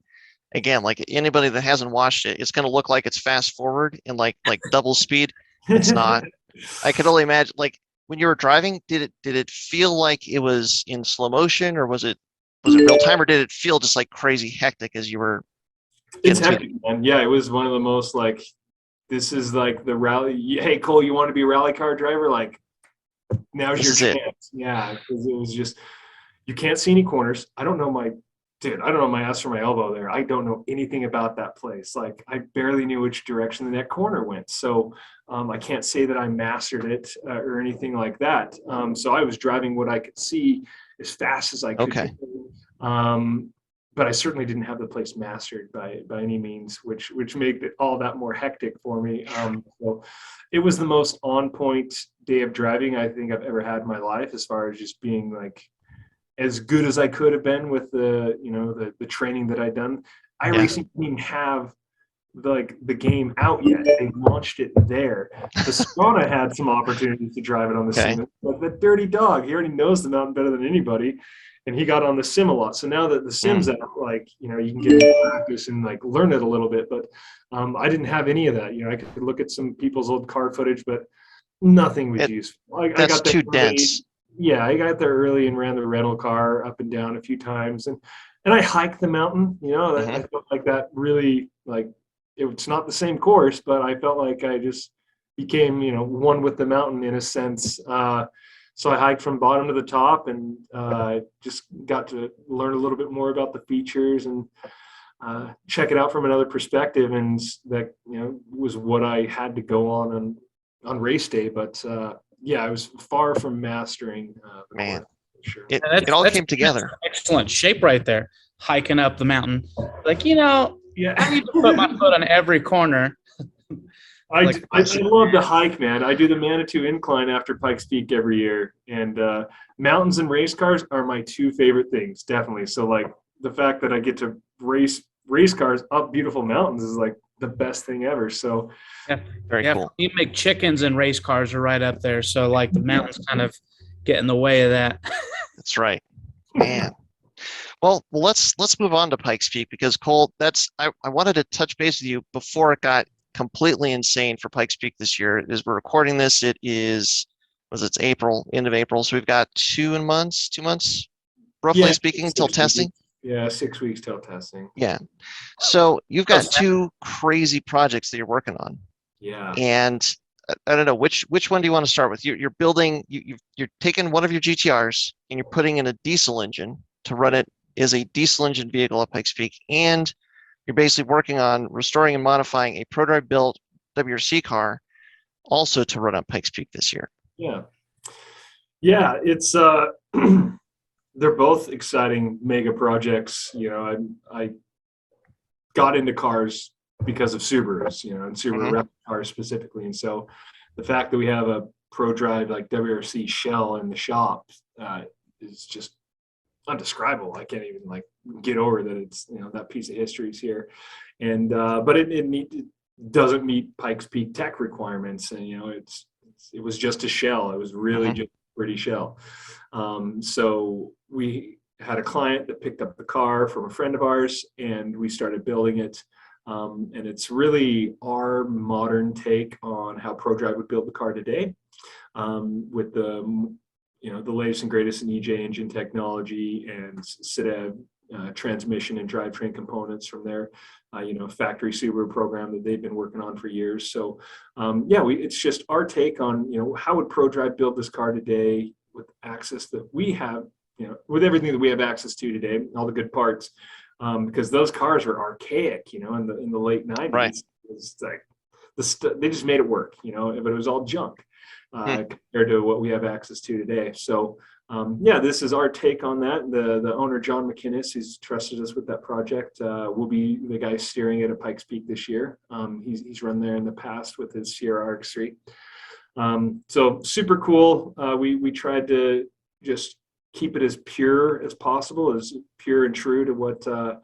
again, like anybody that hasn't watched it, it's going to look like it's fast forward and like double speed. It's not. I could only imagine, like, when you were driving, did it feel like it was in slow motion, or was it real time, or did it feel just like crazy hectic as you were?
It's hectic, man. Yeah, it was one of the most like, this is like the rally. Hey, Cole, you want to be a rally car driver? Like, now's your chance. Yeah, because it was just, you can't see any corners. I don't know my ass from my elbow there. I don't know anything about that place. Like, I barely knew which direction the next corner went. So I can't say that I mastered it or anything like that. So I was driving what I could see as fast as I could.
Okay.
But I certainly didn't have the place mastered by any means, which made it all that more hectic for me. So it was the most on point day of driving I think I've ever had in my life, as far as just being like as good as I could have been with the training that I'd done. iRacing didn't even have the game out yet. They launched it there. The Pastrana had some opportunities to drive it on the sim, but the dirty dog, he already knows the mountain better than anybody, and he got on the sim a lot. So now that the sim's out, you can get into practice and learn it a little bit. But I didn't have any of that. I could look at some people's old car footage, but nothing was useful. I got
too dense.
Yeah, I got there early and ran the rental car up and down a few times, and I hiked the mountain. I felt like that really it's not the same course, but I felt like I just became, one with the mountain in a sense. So I hiked from bottom to the top and just got to learn a little bit more about the features and check it out from another perspective. And that, was what I had to go on race day. But I was far from mastering.
Man,
sure.
It all came together.
Excellent shape right there, hiking up the mountain. Like, I need to put my foot on every corner.
I love to hike, man. I do the Manitou Incline after Pikes Peak every year, and mountains and race cars are my two favorite things, definitely. So, like, the fact that I get to race cars up beautiful mountains is like the best thing ever. So,
very cool.
You make chickens and race cars are right up there. So, like, the mountains kind of get in the way of that.
That's right, man. Well, let's move on to Pikes Peak, because Cole, I wanted to touch base with you before it got completely insane for Pikes Peak this year. As we're recording this, it's April, end of April. So we've got 2 months, roughly speaking, till testing.
Yeah, 6 weeks till testing.
Yeah. So you've got 2 crazy projects that you're working on.
Yeah.
And I don't know, which one do you want to start with? You're building, you're taking one of your GT-Rs and you're putting in a diesel engine to run it as a diesel engine vehicle at Pikes Peak, and you're basically working on restoring and modifying a Prodrive built WRC car also to run on Pikes Peak this year.
Yeah. Yeah, it's they're both exciting mega projects. I got into cars because of Subarus, and Subaru rep cars specifically. And so the fact that we have a Prodrive like WRC shell in the shop is just undescribable. I can't even get over that. It's that piece of history is here, and but it doesn't meet Pikes Peak tech requirements, and it was just a shell. It was really just a pretty shell. So we had a client that picked up the car from a friend of ours, and we started building it. And it's really our modern take on how Prodrive would build the car today, with the latest and greatest in EJ engine technology and Sadev transmission and drivetrain components from their factory Subaru program that they've been working on for years. So it's just our take on how would Prodrive build this car today with access that we have, with everything that we have access to today, all the good parts. Because those cars were archaic, in the late 90s.
Right.
It's like they just made it work, but it was all junk compared to what we have access to today. So, this is our take on that. The owner, John McInnes, who's trusted us with that project, will be the guy steering it at Pikes Peak this year. He's run there in the past with his Sierra RX-3. So super cool. We tried to just keep it as pure as possible, as pure and true to what the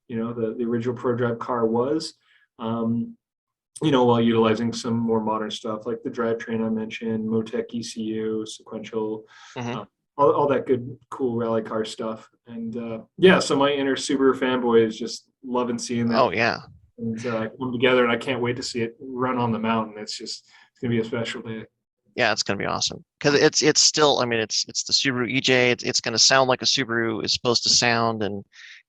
original Prodrive car was, while utilizing some more modern stuff like the drivetrain I mentioned, Motec ECU, sequential, all that good, cool rally car stuff. And so my inner Subaru fanboy is just loving seeing that.
Oh yeah.
And come together, and I can't wait to see it run on the mountain. It's gonna be a special day.
Yeah, it's going to be awesome, because it's still, it's the Subaru EJ. It's going to sound like a Subaru is supposed to sound,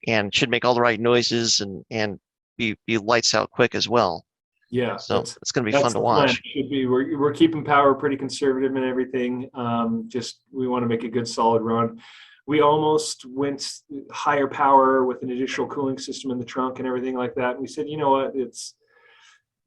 and should make all the right noises and be lights out quick as well.
Yeah,
so it's going to be fun to watch.
Should be. We're keeping power pretty conservative and everything. Just we want to make a good solid run. We almost went higher power with an additional cooling system in the trunk and everything like that. And we said, you know what,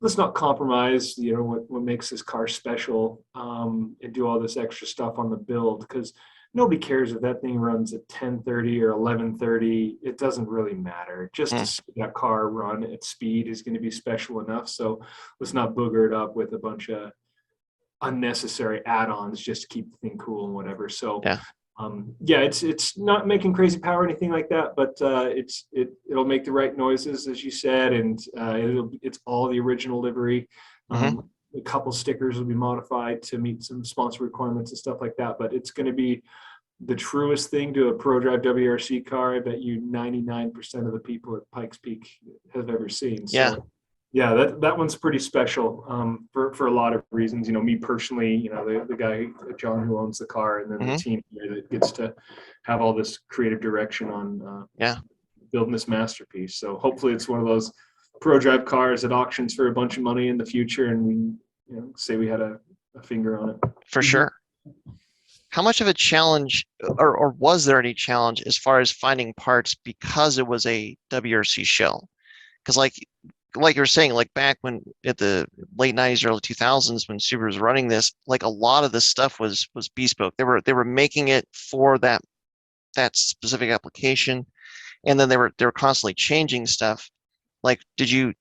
let's not compromise, what makes this car special, and do all this extra stuff on the build, because nobody cares if that thing runs at 10:30 or 11:30. It doesn't really matter. Just to see that car run at speed is going to be special enough. So let's not booger it up with a bunch of unnecessary add-ons just to keep the thing cool and whatever. So it's not making crazy power or anything like that, but it'll make the right noises, as you said, and it's all the original livery. A couple stickers will be modified to meet some sponsor requirements and stuff like that, but it's going to be the truest thing to a Prodrive WRC car I bet you 99% of the people at Pikes Peak have ever seen. So, that one's pretty special for a lot of reasons. Me personally, the guy, John, who owns the car, and then the team here that gets to have all this creative direction on building this masterpiece. So hopefully it's one of those Prodrive cars at auctions for a bunch of money in the future, and say we had a finger on it.
For sure. How much of a challenge, or was there any challenge as far as finding parts because it was a WRC show? Because like you were saying, like back when at the late 90s, early 2000s, when Subaru was running this, like a lot of this stuff was bespoke. They were making it for that specific application, and then they were constantly changing stuff. Like, did you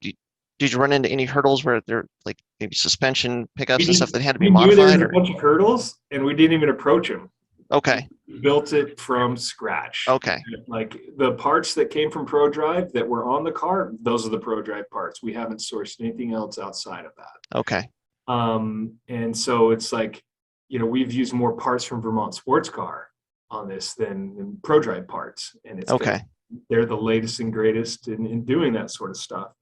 run into any hurdles where there like maybe suspension pickups and stuff that had to be
we knew there was
modified?
a bunch of hurdles, and we didn't even approach them.
Okay.
We built it from scratch.
Okay.
Like the parts that came from Prodrive that were on the car, those are the Prodrive parts. We haven't sourced anything else outside of that.
Okay.
And so it's like, we've used more parts from Vermont Sports Car on this than Prodrive parts, and it's
Okay.
They're the latest and greatest in doing that sort of stuff.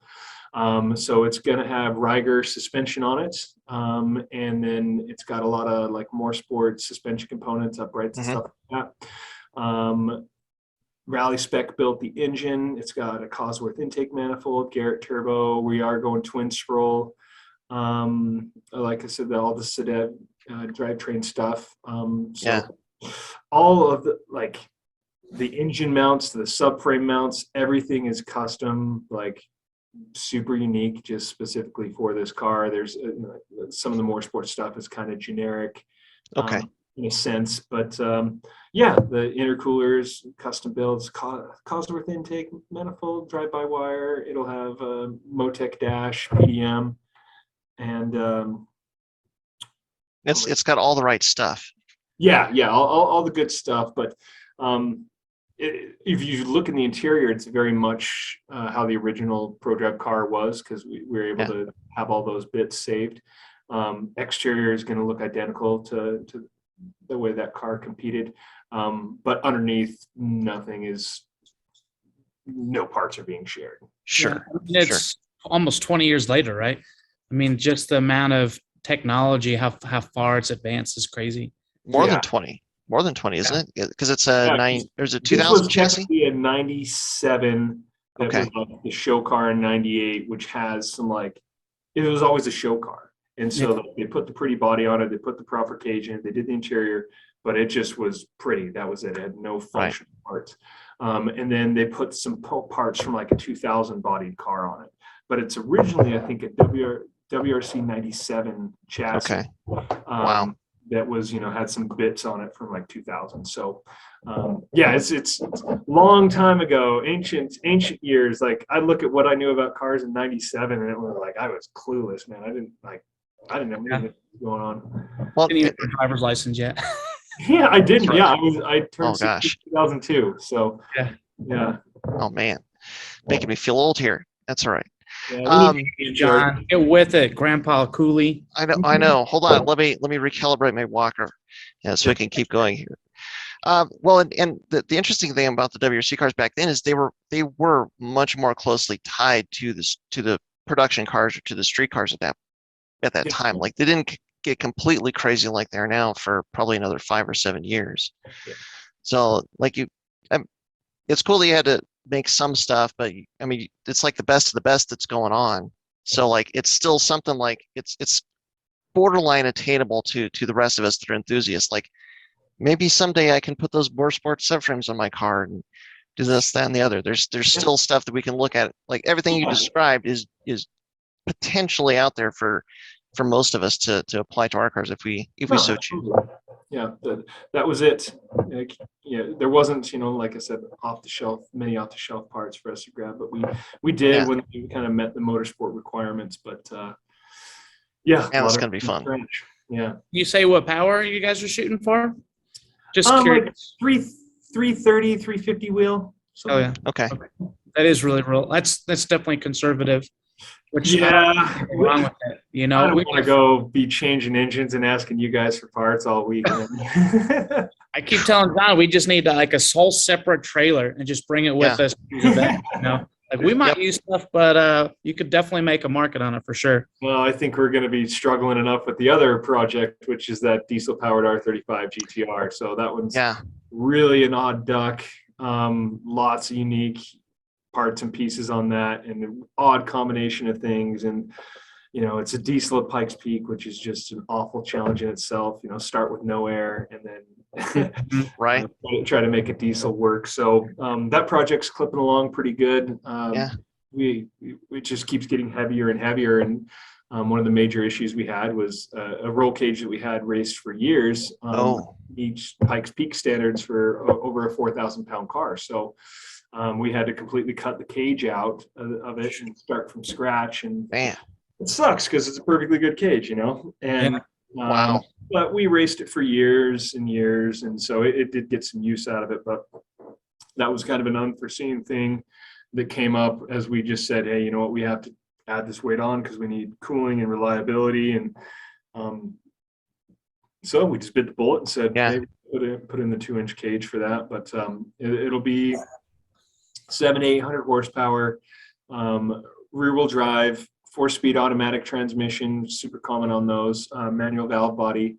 So it's going to have Riger suspension on it. And then it's got a lot of like more sport suspension components, uprights and stuff like that. Rallispec built the engine. It's got a Cosworth intake manifold, Garrett turbo. We are going twin scroll. Like I said, all the Sadev drivetrain stuff. All of the engine mounts to the subframe mounts, everything is custom, like super unique, just specifically for this car. There's some of the more sports stuff is kind of generic, in a sense, but the intercoolers, custom builds, Cosworth intake manifold, drive-by-wire. It'll have Motec dash, PDM, and
it's got all the right stuff.
All the good stuff, but if you look in the interior, it's very much how the original Prodrive car was, because we were able to have all those bits saved. Exterior is going to look identical to the way that car competed, but underneath, no parts are being shared.
Sure.
Yeah. It's almost 20 years later, right? I mean, just the amount of technology, how far it's advanced is crazy.
More than 20, isn't it? Because it's there's a 2000
this was
chassis.
A 97 that was like the show car in 98, which has some it was always a show car. And so they put the pretty body on it, they put the proper cage in, they did the interior, but it just was pretty. That was it. It had no functional parts. And then they put some parts from like a 2000 bodied car on it. But it's originally, I think, a WRC 97 chassis.
Okay. Wow.
That was, had some bits on it from like 2000. So, it's a long time ago, ancient years. Like I look at what I knew about cars in 97 and it was like, I was clueless, man. I didn't know anything was going on.
Well,
didn't even have a driver's license yet.
Yeah, I didn't. Yeah, I turned
60 in
2002. So, yeah.
Oh man, making me feel old here. That's all right.
John, get with it, Grandpa Cooley.
I know. Hold on. Let me recalibrate my walker, so we can keep going here. Well, and the interesting thing about the WRC cars back then is they were much more closely tied to the production cars or to the street cars at that time. Like they didn't get completely crazy like they are now for probably another 5 or 7 years. Yeah. So it's cool that you had to make some stuff, but I mean, it's like the best of the best that's going on. So like, it's still something like it's borderline attainable to the rest of us that are enthusiasts. Like maybe someday I can put those more sports subframes on my car and do this, that, and the other. There's still stuff that we can look at. Like everything you described is potentially out there for most of us to apply to our cars if we so choose.
Yeah, that was it. There wasn't, like I said, many off the shelf parts for us to grab, but we did when we kind of met the motorsport requirements. But
and it's gonna be fun.
French. Yeah.
You say what power you guys are shooting for? Just curious.
Like 330, 350 wheel.
Oh yeah.
Okay.
That is really real. That's definitely conservative. Which wrong with it.
I don't want to go be changing engines and asking you guys for parts all week.
I keep telling John we just need like a whole separate trailer and just bring it with us. Like we might use stuff, but you could definitely make a market on it for sure.
Well, I think we're going to be struggling enough with the other project, which is that diesel-powered R35 GT-R. So that one's really an odd duck. Lots of unique parts and pieces on that, and an odd combination of things, and it's a diesel at Pikes Peak, which is just an awful challenge in itself. Start with no air and then
Right.
try to make a diesel work. So that project's clipping along pretty good.
Yeah.
It just keeps getting heavier and heavier. And one of the major issues we had was a roll cage that we had raced for years. Each Pikes Peak standards for over a 4,000 pound car. So we had to completely cut the cage out of it and start from scratch. And
Man.
it sucks because it's a perfectly good cage, and
Wow.
but we raced it for years and years, and so it did get some use out of it. But that was kind of an unforeseen thing that came up as we just said, hey, you know what, we have to add this weight on because we need cooling and reliability. And so we just bit the bullet and said, hey, put in the 2-inch cage for that. But it'll be 700 to 800 horsepower, rear-wheel drive, 4-speed automatic transmission, super common on those, manual valve body.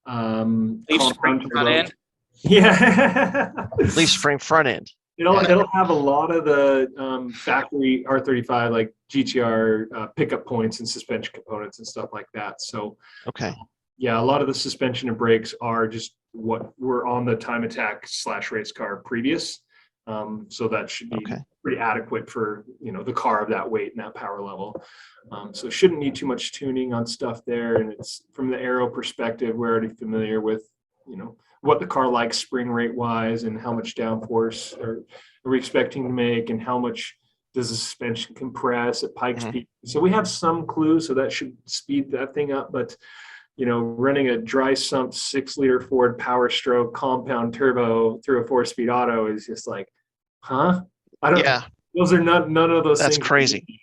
Leaf spring front end.
Yeah.
Leaf spring front end.
It'll have a lot of the factory R35 like GT-R pickup points and suspension components and stuff like that. So
okay.
Yeah, a lot of the suspension and brakes are just what were on the time attack / race car previous. So that should be pretty adequate for, the car of that weight and that power level. So shouldn't need too much tuning on stuff there. And it's from the aero perspective, we're already familiar with, what the car likes spring rate wise and how much downforce are we expecting to make and how much does the suspension compress at Pikes Peak. So we have some clue, so that should speed that thing up. But, running a dry sump 6-liter Ford Power Stroke compound turbo through a 4-speed auto is just like, huh? I don't.
Yeah.
Those are none of those
That's
things.
crazy.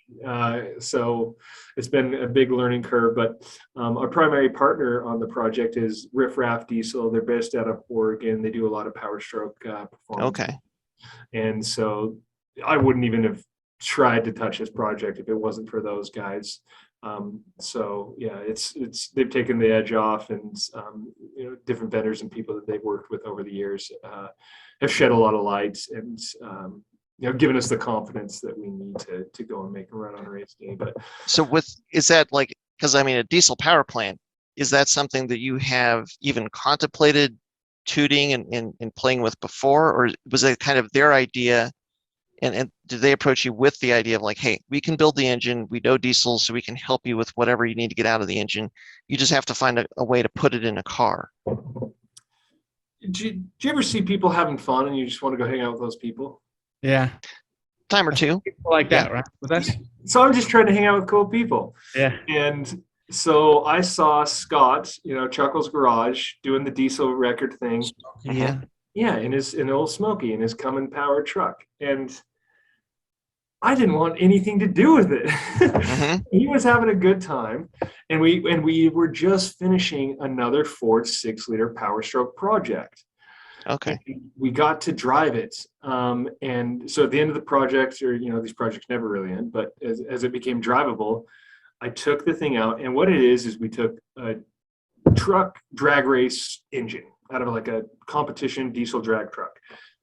So it's been a big learning curve. But our primary partner on the project is Riff Raff Diesel. They're based out of Oregon. They do a lot of Power Stroke performance.
Okay.
And so I wouldn't even have tried to touch this project if it wasn't for those guys. So yeah, it's they've taken the edge off, and different vendors and people that they've worked with over the years have shed a lot of light and given us the confidence that we need to go and make a run on a race day. But
so is that like, because a diesel power plant, is that something that you have even contemplated tuning and playing with before, or was it kind of their idea? And did they approach you with the idea of like, hey, we can build the engine, we know diesel, so we can help you with whatever you need to get out of the engine. You just have to find a way to put it in a car.
Do you ever see people having fun and you just want to go hang out with those people?
Yeah.
Time or two.
People like that, right? But that's
So I'm just trying to hang out with cool people.
Yeah.
And so I saw Scott, Chuckle's Garage, doing the diesel record thing.
Yeah.
Yeah, in Old Smoky, in his Cummins powered truck. And I didn't want anything to do with it. He was having a good time. And we were just finishing another Ford 6-liter Power Stroke project.
Okay.
And we got to drive it. And so at the end of the project, or these projects never really end, but as it became drivable, I took the thing out. And what it is we took a truck drag race engine out of like a competition diesel drag truck.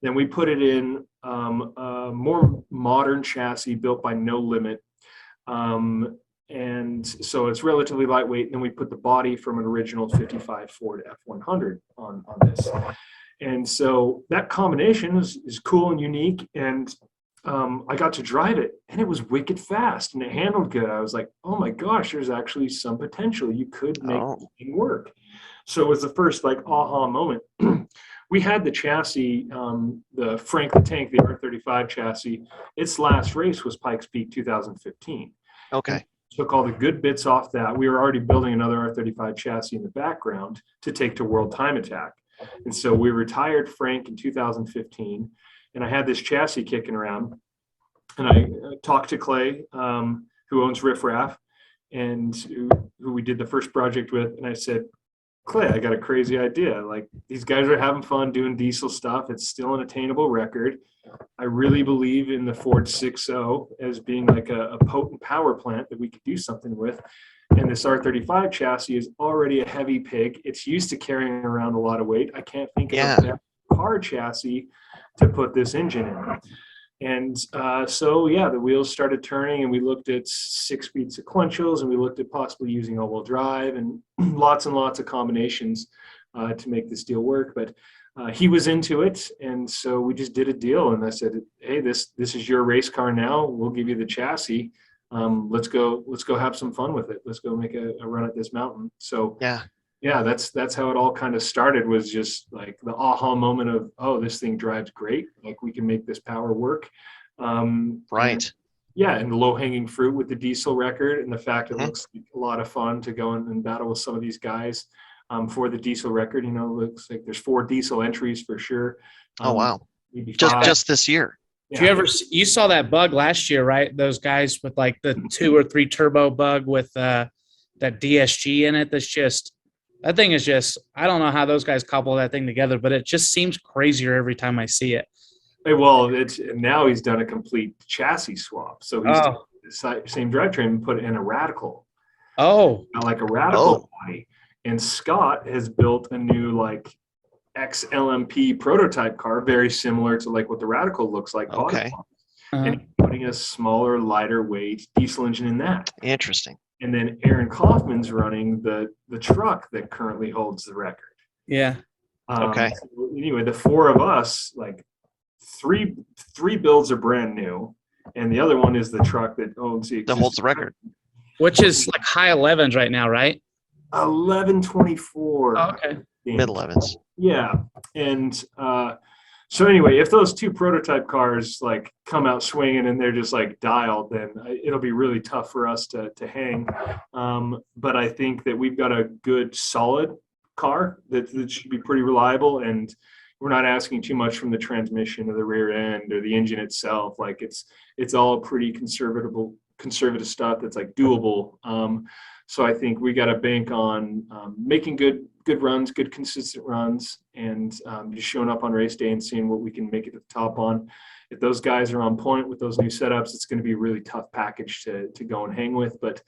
Then we put it in a more modern chassis built by No Limit. And so it's relatively lightweight. And then we put the body from an original 55 Ford F100 on this. And so that combination is cool and unique. And I got to drive it, and it was wicked fast, and it handled good. I was like, oh my gosh, there's actually some potential. You could make this thing work. So it was the first aha moment. We had the chassis, the Frank the Tank, the R35 chassis. Its last race was Pikes Peak 2015.
Okay.
Took all the good bits off that. We were already building another R35 chassis in the background to take to World Time Attack. And so we retired Frank in 2015, and I had this chassis kicking around. And I talked to Clay, who owns Riff Raff, and who we did the first project with. And I said, Clay, I got a crazy idea. Like, these guys are having fun doing diesel stuff. It's still an attainable record. I really believe in the Ford 6.0 as being like a potent power plant that we could do something with. And this R35 chassis is already a heavy pig. It's used to carrying around a lot of weight. I can't think of a better car chassis to put this engine in. And so, yeah, the wheels started turning, and we looked at 6-speed sequentials, and we looked at possibly using all-wheel drive and lots of combinations to make this deal work. But he was into it, and so we just did a deal. And I said, "Hey, this is your race car now. We'll give you the chassis. Let's go have some fun with it. Let's go make a run at this mountain." So yeah, that's how it all kind of started, was just like the aha moment of, oh, this thing drives great. Like, we can make this power work.
Right.
And the low-hanging fruit with the diesel record, and the fact it looks like a lot of fun to go and battle with some of these guys for the diesel record. Looks like there's 4 diesel entries for sure.
Oh, wow.
Maybe
Just this year.
Yeah.
You saw that bug last year, right? Those guys with like the 2 or 3 turbo bug with that DSG in it. That thing is just, I don't know how those guys couple that thing together, but it just seems crazier every time I see it.
Well, now he's done a complete chassis swap. So he's done the same drivetrain and put in a radical.
Oh.
Like a radical body. And Scott has built a new like XLMP prototype car, very similar to like what the radical looks like.
Okay.
And he's putting a smaller, lighter weight diesel engine in that.
Interesting.
And then Aaron Kaufman's running the truck that currently holds the record.
Yeah.
Okay.
So anyway, the 4 of us, like three builds are brand new, and the other one is the truck that holds
the record,
which is like high 11s right now, right?
1124.
Oh, okay.
Mid 11s.
Yeah, and so anyway, if those 2 prototype cars like come out swinging and they're just like dialed, then it'll be really tough for us to hang. But I think that we've got a good, solid car that should be pretty reliable, and we're not asking too much from the transmission or the rear end or the engine itself. Like it's all pretty conservative stuff that's like doable. So I think we got to bank on making good runs, good consistent runs, and just showing up on race day and seeing what we can make it to the top on. If those guys are on point with those new setups, it's going to be a really tough package to go and hang with. But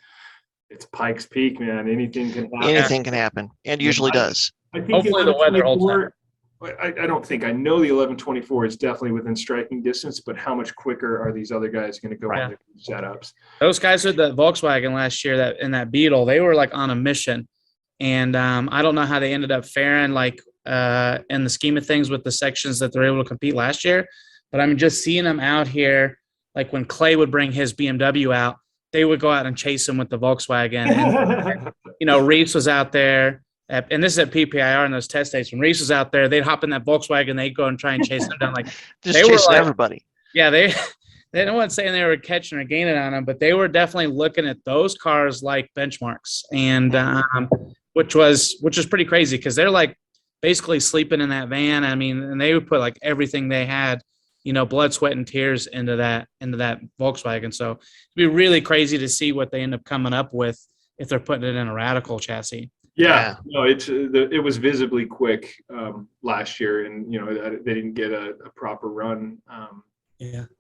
it's Pikes Peak, man. Anything can happen.
Anything can happen, and usually does.
I think
hopefully the weather holds up.
I know the 1124 is definitely within striking distance, but how much quicker are these other guys going to go on their setups?
Those guys with the Volkswagen last year, that in that Beetle, they were like on a mission, and I don't know how they ended up faring like in the scheme of things with the sections that they're able to compete last year. But I'm just seeing them out here, like when Clay would bring his BMW out, they would go out and chase him with the Volkswagen. And, Reese was out there. And this is at PPIR in those test days. When Reese was out there, they'd hop in that Volkswagen, they'd go and try and chase them down. Like
just chasing everybody.
Yeah, they weren't saying they were catching or gaining on them, but they were definitely looking at those cars like benchmarks, and which was pretty crazy because they're like basically sleeping in that van. I mean, and they would put like everything they had, blood, sweat, and tears into that Volkswagen. So it'd be really crazy to see what they end up coming up with if they're putting it in a radical chassis.
Yeah, no, it was visibly quick last year, and they didn't get a proper run.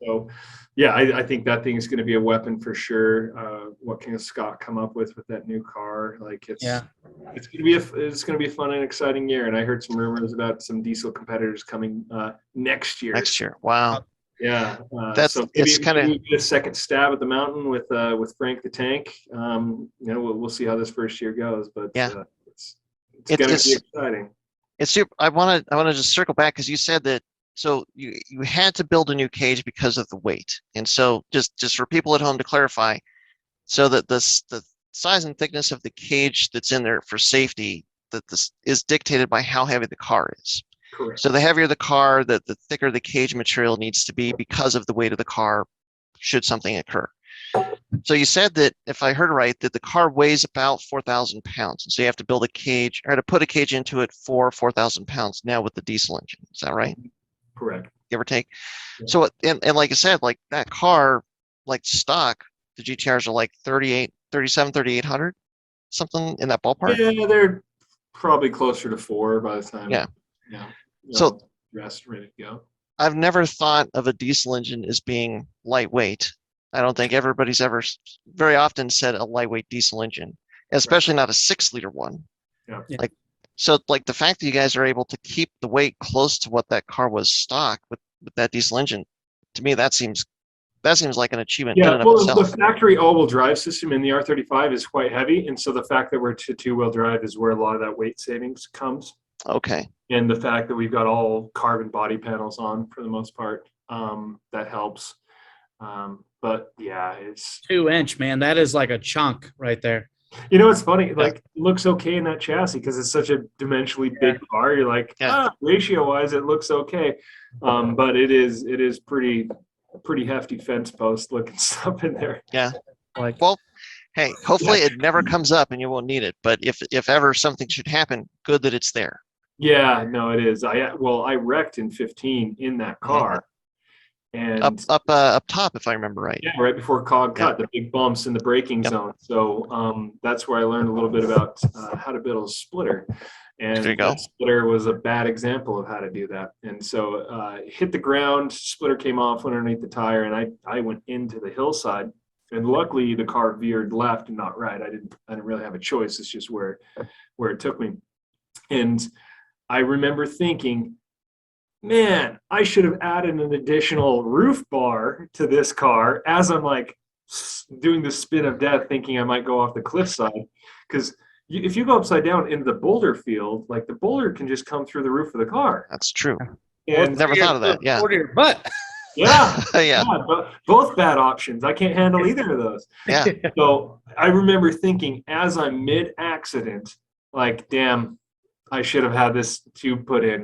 So, yeah, I think that thing is going to be a weapon for sure. What can Scott come up with that new car? Like it's going to be a fun and exciting year. And I heard some rumors about some diesel competitors coming next year.
Wow.
Yeah,
so it's kind of
a second stab at the mountain with Frank the Tank. We'll see how this first year goes, but it's going to be exciting.
It's super. I want to just circle back because you said that. So you had to build a new cage because of the weight, and so just for people at home to clarify, so that the size and thickness of the cage that's in there for safety, that this is dictated by how heavy the car is.
Correct.
So the heavier the car, the thicker the cage material needs to be because of the weight of the car should something occur. So you said that, if I heard right, that the car weighs about 4,000 pounds. And so you have to build a cage or to put a cage into it for 4,000 pounds now with the diesel engine. Is that right?
Correct.
Give or take.
Yeah.
So, and like I said, like that car, like stock, the GT-Rs are like 3,800, something in that ballpark.
Yeah, they're probably closer to 4 by the time.
Yeah.
So dressed, ready to go.
I've never thought of a diesel engine as being lightweight. I don't think everybody's ever very often said a lightweight diesel engine, especially not a 6-liter one.
Yeah.
So the fact that you guys are able to keep the weight close to what that car was stock with that diesel engine to me, that seems like an achievement.
Yeah,
in and of
well, the
itself.
factory all-wheel drive system in the R35 is quite heavy, and so the fact that we're to two-wheel drive is where a lot of that weight savings comes.
Okay.
And the fact that we've got all carbon body panels on for the most part, that helps. But yeah, it's
2-inch, man. That is like a chunk right there.
it's funny. Like, it looks okay in that chassis because it's such a dimensionally big car. You're like, ratio-wise, it looks okay, but it is pretty hefty fence post looking stuff in there.
Yeah.
Like,
Well, hey, hopefully it never comes up and you won't need it. But if ever something should happen, good that it's there.
Yeah, no, it is. I wrecked in 15 in that car, and
up top, if I remember right.
yeah, right before Cog cut, the big bumps in the braking zone. So that's where I learned a little bit about how to build a splitter. And
There you go.
that splitter was a bad example of how to do that. And so hit the ground, splitter came off, went underneath the tire, and I went into the hillside. And luckily, the car veered left and not right. I didn't really have a choice. It's just where it took me. And I remember thinking, man, I should have added an additional roof bar to this car as I'm like doing the spin of death, thinking I might go off the cliffside. Because if you go upside down in the boulder field, like the boulder can just come through the roof of the car.
That's true.
And
Never thought of that. Yeah.
Or your butt.
yeah,
Yeah.
but both bad options. I can't handle either of those.
Yeah.
So I remember thinking as I'm mid-accident, like, damn, I should have had this tube put in,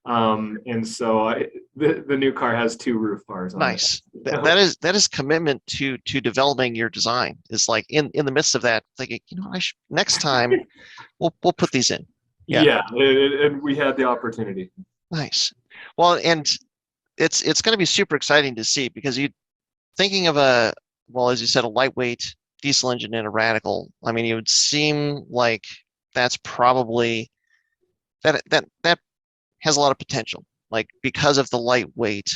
and so the new car has 2 roof bars on
Nice.
it.
That is commitment to developing your design. It's like in the midst of that, thinking, next time we'll put these in.
Yeah, and we had the opportunity.
Nice. Well, and it's going to be super exciting to see because thinking of as you said, a lightweight diesel engine in a Radical. I mean, it would seem like that's probably that has a lot of potential, like because of the lightweight.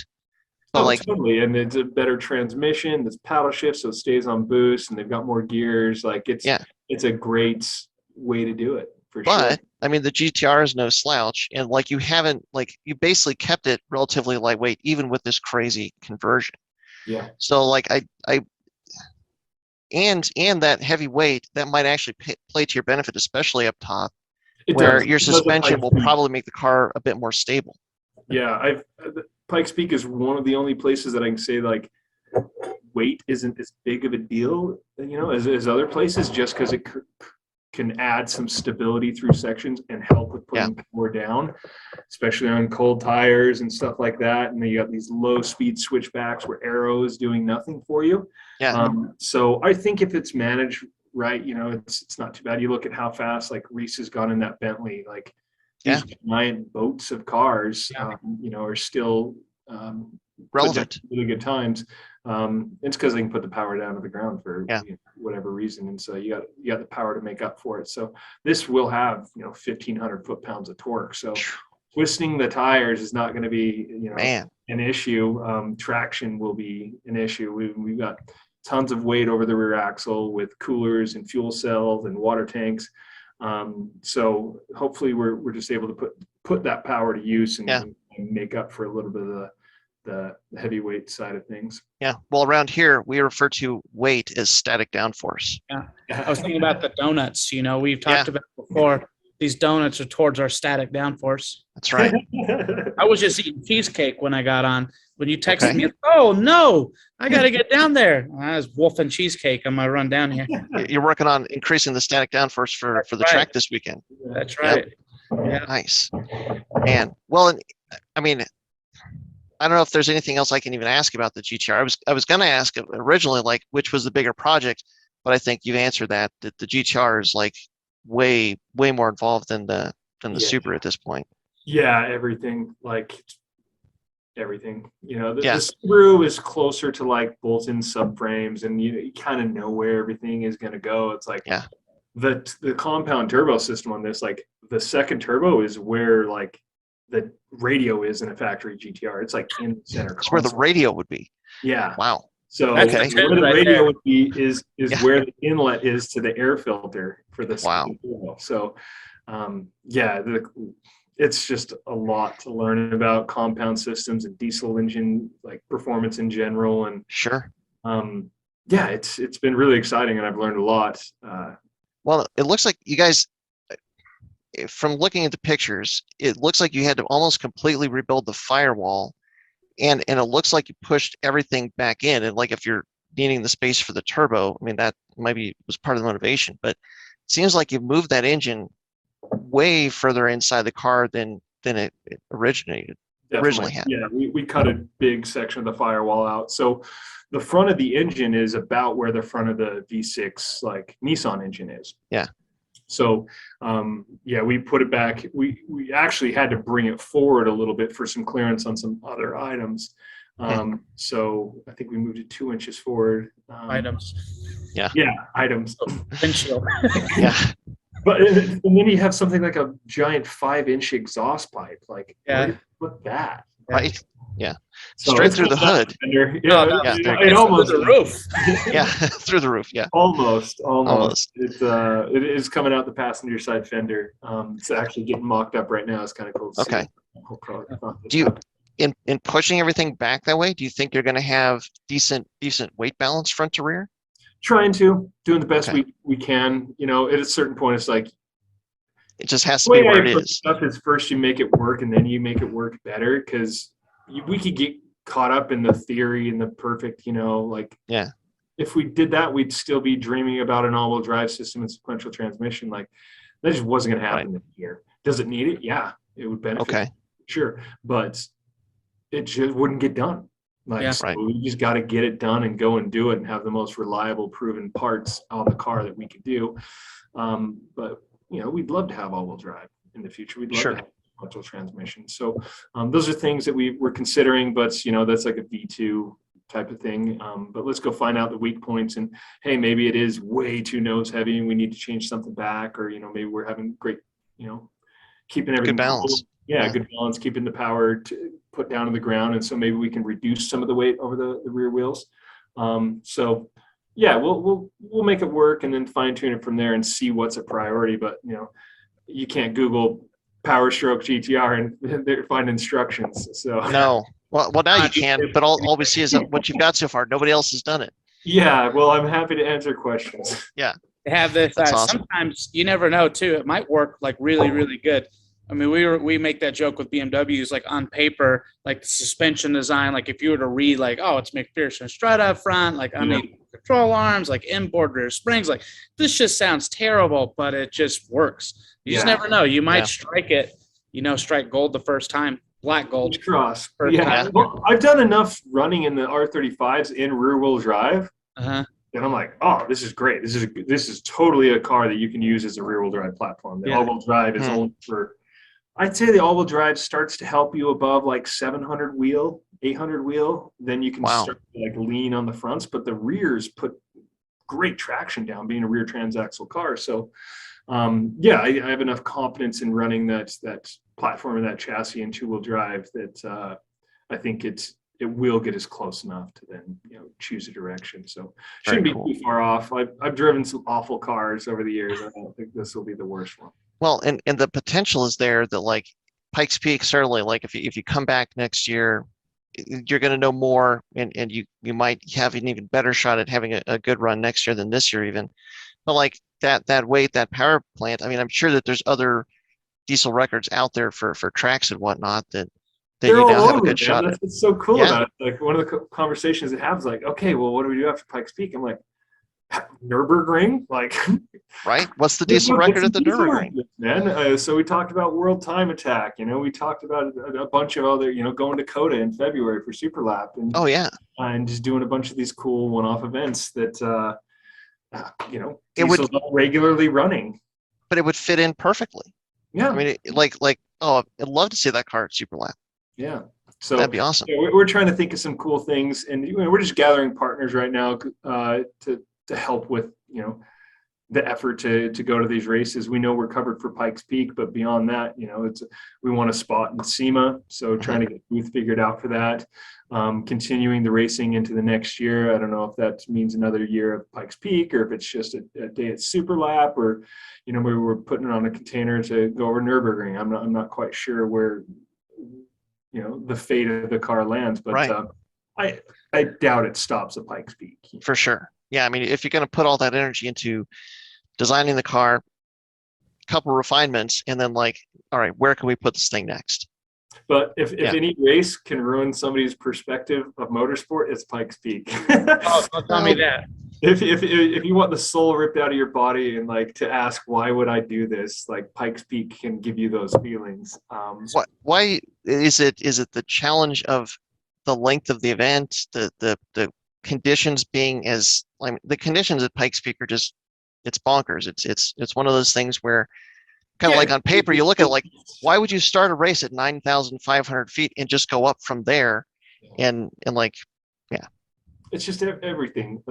But
totally, and it's a better transmission. There's paddle shift, so it stays on boost, and they've got more gears. Like it's a great way to do it for sure.
But I mean, the GT-R is no slouch, and you basically kept it relatively lightweight, even with this crazy conversion.
Yeah.
So and that heavy weight that might actually play to your benefit, especially up top, where your suspension will probably make the car a bit more stable.
Yeah, Pikes Peak is one of the only places that I can say like weight isn't as big of a deal, as other places, just because it can add some stability through sections and help with putting power down, especially on cold tires and stuff like that. And then you got these low speed switchbacks where aero is doing nothing for you.
Yeah.
So I think if it's managed right, it's not too bad. You look at how fast like Reese has gone in that Bentley, like these giant boats of cars, are still
relevant.
Really good times. It's because they can put the power down to the ground for whatever reason, and so you got the power to make up for it. So this will have 1,500 foot-pounds of torque. So twisting the tires is not going to be an issue. Traction will be an issue. We've got tons of weight over the rear axle with coolers and fuel cells and water tanks. So hopefully we're just able to put that power to use and make up for a little bit of the heavyweight side of things.
Yeah. Well, around here we refer to weight as static downforce.
Yeah. I was thinking about the donuts. We've talked about before. These donuts are towards our static downforce.
That's right.
I was just eating cheesecake when I got on. When you texted me, oh no, I got to get down there. I was wolfing cheesecake on my run down here.
You're working on increasing the static downforce for the track this weekend.
That's right.
Yep. Yeah. Nice. Man. Well, I mean, I don't know if there's anything else I can even ask about the GT-R. I was going to ask originally, like, which was the bigger project, but I think you've answered that the GT-R is like way more involved than the Subaru at this point.
Yeah, everything. The Subaru is closer to like bolt-in subframes, and you kind of know where everything is going to go. It's like the compound turbo system on this, like the second turbo is where like the radio is in a factory GT-R. It's like in the center.
It's where the radio would be.
Yeah.
Wow.
So
That's
where the radio would be is where the inlet is to the air filter for this.
Wow.
So it's just a lot to learn about compound systems and diesel engine like performance in general. And
Sure.
yeah, it's been really exciting, and I've learned a lot.
Well, it looks like you guys, from looking at the pictures, it looks like you had to almost completely rebuild the firewall, and it looks like you pushed everything back in. And like if you're needing the space for the turbo, I mean that maybe was part of the motivation, but it seems like you've moved that engine way further inside the car than it originally had.
Yeah, we cut a big section of the firewall out. So the front of the engine is about where the front of the V6 like Nissan engine is.
Yeah.
So yeah, we put it back. We actually had to bring it forward a little bit for some clearance on some other items. So I think we moved it 2 inches forward.
Items.
Yeah, items.
Windshield.
Yeah.
But and then you have something like a giant 5-inch exhaust pipe. Like,
Yeah.
What that?
Right. Yeah.
So
Straight
it's
through the hood.
Yeah,
No,
it almost
the roof.
Yeah. Through the roof. Yeah.
Almost.
Almost.
It is coming out the passenger side fender. It's actually getting mocked up right now. It's kind of cool.
Okay. Do you, in pushing everything back that way, do you think you're going to have decent weight balance front to rear?
Trying to, doing the best we can. You know, at a certain point, it's like
it just has to be where it is.
Stuff is first you make it work, and then you make it work better, because we could get caught up in the theory and the perfect, you know, like if we did that, we'd still be dreaming about an all-wheel drive system and sequential transmission. Like that just wasn't going to happen this year. Does it need it? Yeah, it would benefit.
Okay.
Sure, but it just wouldn't get done. Like, so we just got to get it done and go and do it and have the most reliable, proven parts on the car that we could do. But you know, we'd love to have all-wheel drive in the future. We'd love to have sequential transmission. So those are things that we're considering, but you know, that's like a V2 type of thing. But let's go find out the weak points, and hey, maybe it is way too nose heavy and we need to change something back, or you know, maybe we're having great, you know, keeping everything
good balance.
Cool. Yeah, good balance, keeping the power to put down to the ground, and so maybe we can reduce some of the weight over the rear wheels. So yeah, we'll make it work and then fine tune it from there and see what's a priority. But you know, you can't Google Power Stroke GT-R and find instructions. So
no, well now you can, but all we see is what you've got so far. Nobody else has done it.
Yeah, well, I'm happy to answer questions.
Yeah,
they have this.
Awesome.
Sometimes you never know too. It might work like really, really good. I mean, we make that joke with BMWs, like on paper, like the suspension design, like if you were to read like, oh, it's McPherson strut up front, like unequal control arms, like inboard rear springs, like this just sounds terrible, but it just works. You just never know. You might strike it, you know, strike gold the first time, black gold.
Cross. Yeah. Well, I've done enough running in the R35s in rear wheel drive. And I'm like, oh, this is great. This is totally a car that you can use as a rear wheel drive platform. The all wheel drive is only for, I'd say the all-wheel drive starts to help you above like 700 wheel, 800 wheel. Then you can start to like lean on the fronts, but the rears put great traction down, being a rear transaxle car. So yeah, I have enough confidence in running that platform and that chassis in two-wheel drive that I think it will get us close enough to then, you know, choose a direction. So shouldn't be too far off. I've driven some awful cars over the years. I don't think this will be the worst one.
Well, and the potential is there that like Pikes Peak, certainly, like if you come back next year, you're going to know more, and you might have an even better shot at having a good run next year than this year even. But like that weight, that power plant, I mean, I'm sure that there's other diesel records out there for tracks and whatnot that you now have a good shot at.
That's what's so cool about it. Like one of the conversations it has, like, okay, well, what do we do after Pikes Peak? I'm like, Nürburgring, like,
right? What's the diesel record at the Nürburgring,
man? So we talked about World Time Attack. You know, we talked about a bunch of other, you know, going to Coda in February for Super Lap, and and just doing a bunch of these cool one-off events that you know, diesel's not regularly running.
But it would fit in perfectly.
Yeah,
I mean, like oh, I'd love to see that car at Super Lap.
Yeah. So
that'd be awesome.
You know, we're trying to think of some cool things, and you know, we're just gathering partners right now to help with, you know, the effort to go to these races. We know we're covered for Pikes Peak, but beyond that, we want a spot in SEMA. So trying to get booth figured out for that. Continuing the racing into the next year. I don't know if that means another year of Pikes Peak, or if it's just a day at Super Lap, or maybe we're putting it on a container to go over Nürburgring. I'm not quite sure where the fate of the car lands, but
right.
I doubt it stops at Pikes Peak.
For sure. Yeah, I mean, if you're going to put all that energy into designing the car, couple refinements, and then all right, where can we put this thing next?
But if any race can ruin somebody's perspective of motorsport, it's Pikes Peak.
Oh, don't tell me that.
If you want the soul ripped out of your body and to ask why would I do this, Pikes Peak can give you those feelings.
Why is it the challenge of the length of the event, the conditions being the conditions at Pikes Peak are just, it's bonkers. It's one of those things where kind of on paper you look at why would you start a race at 9,500 feet and just go up from there, and
it's just everything.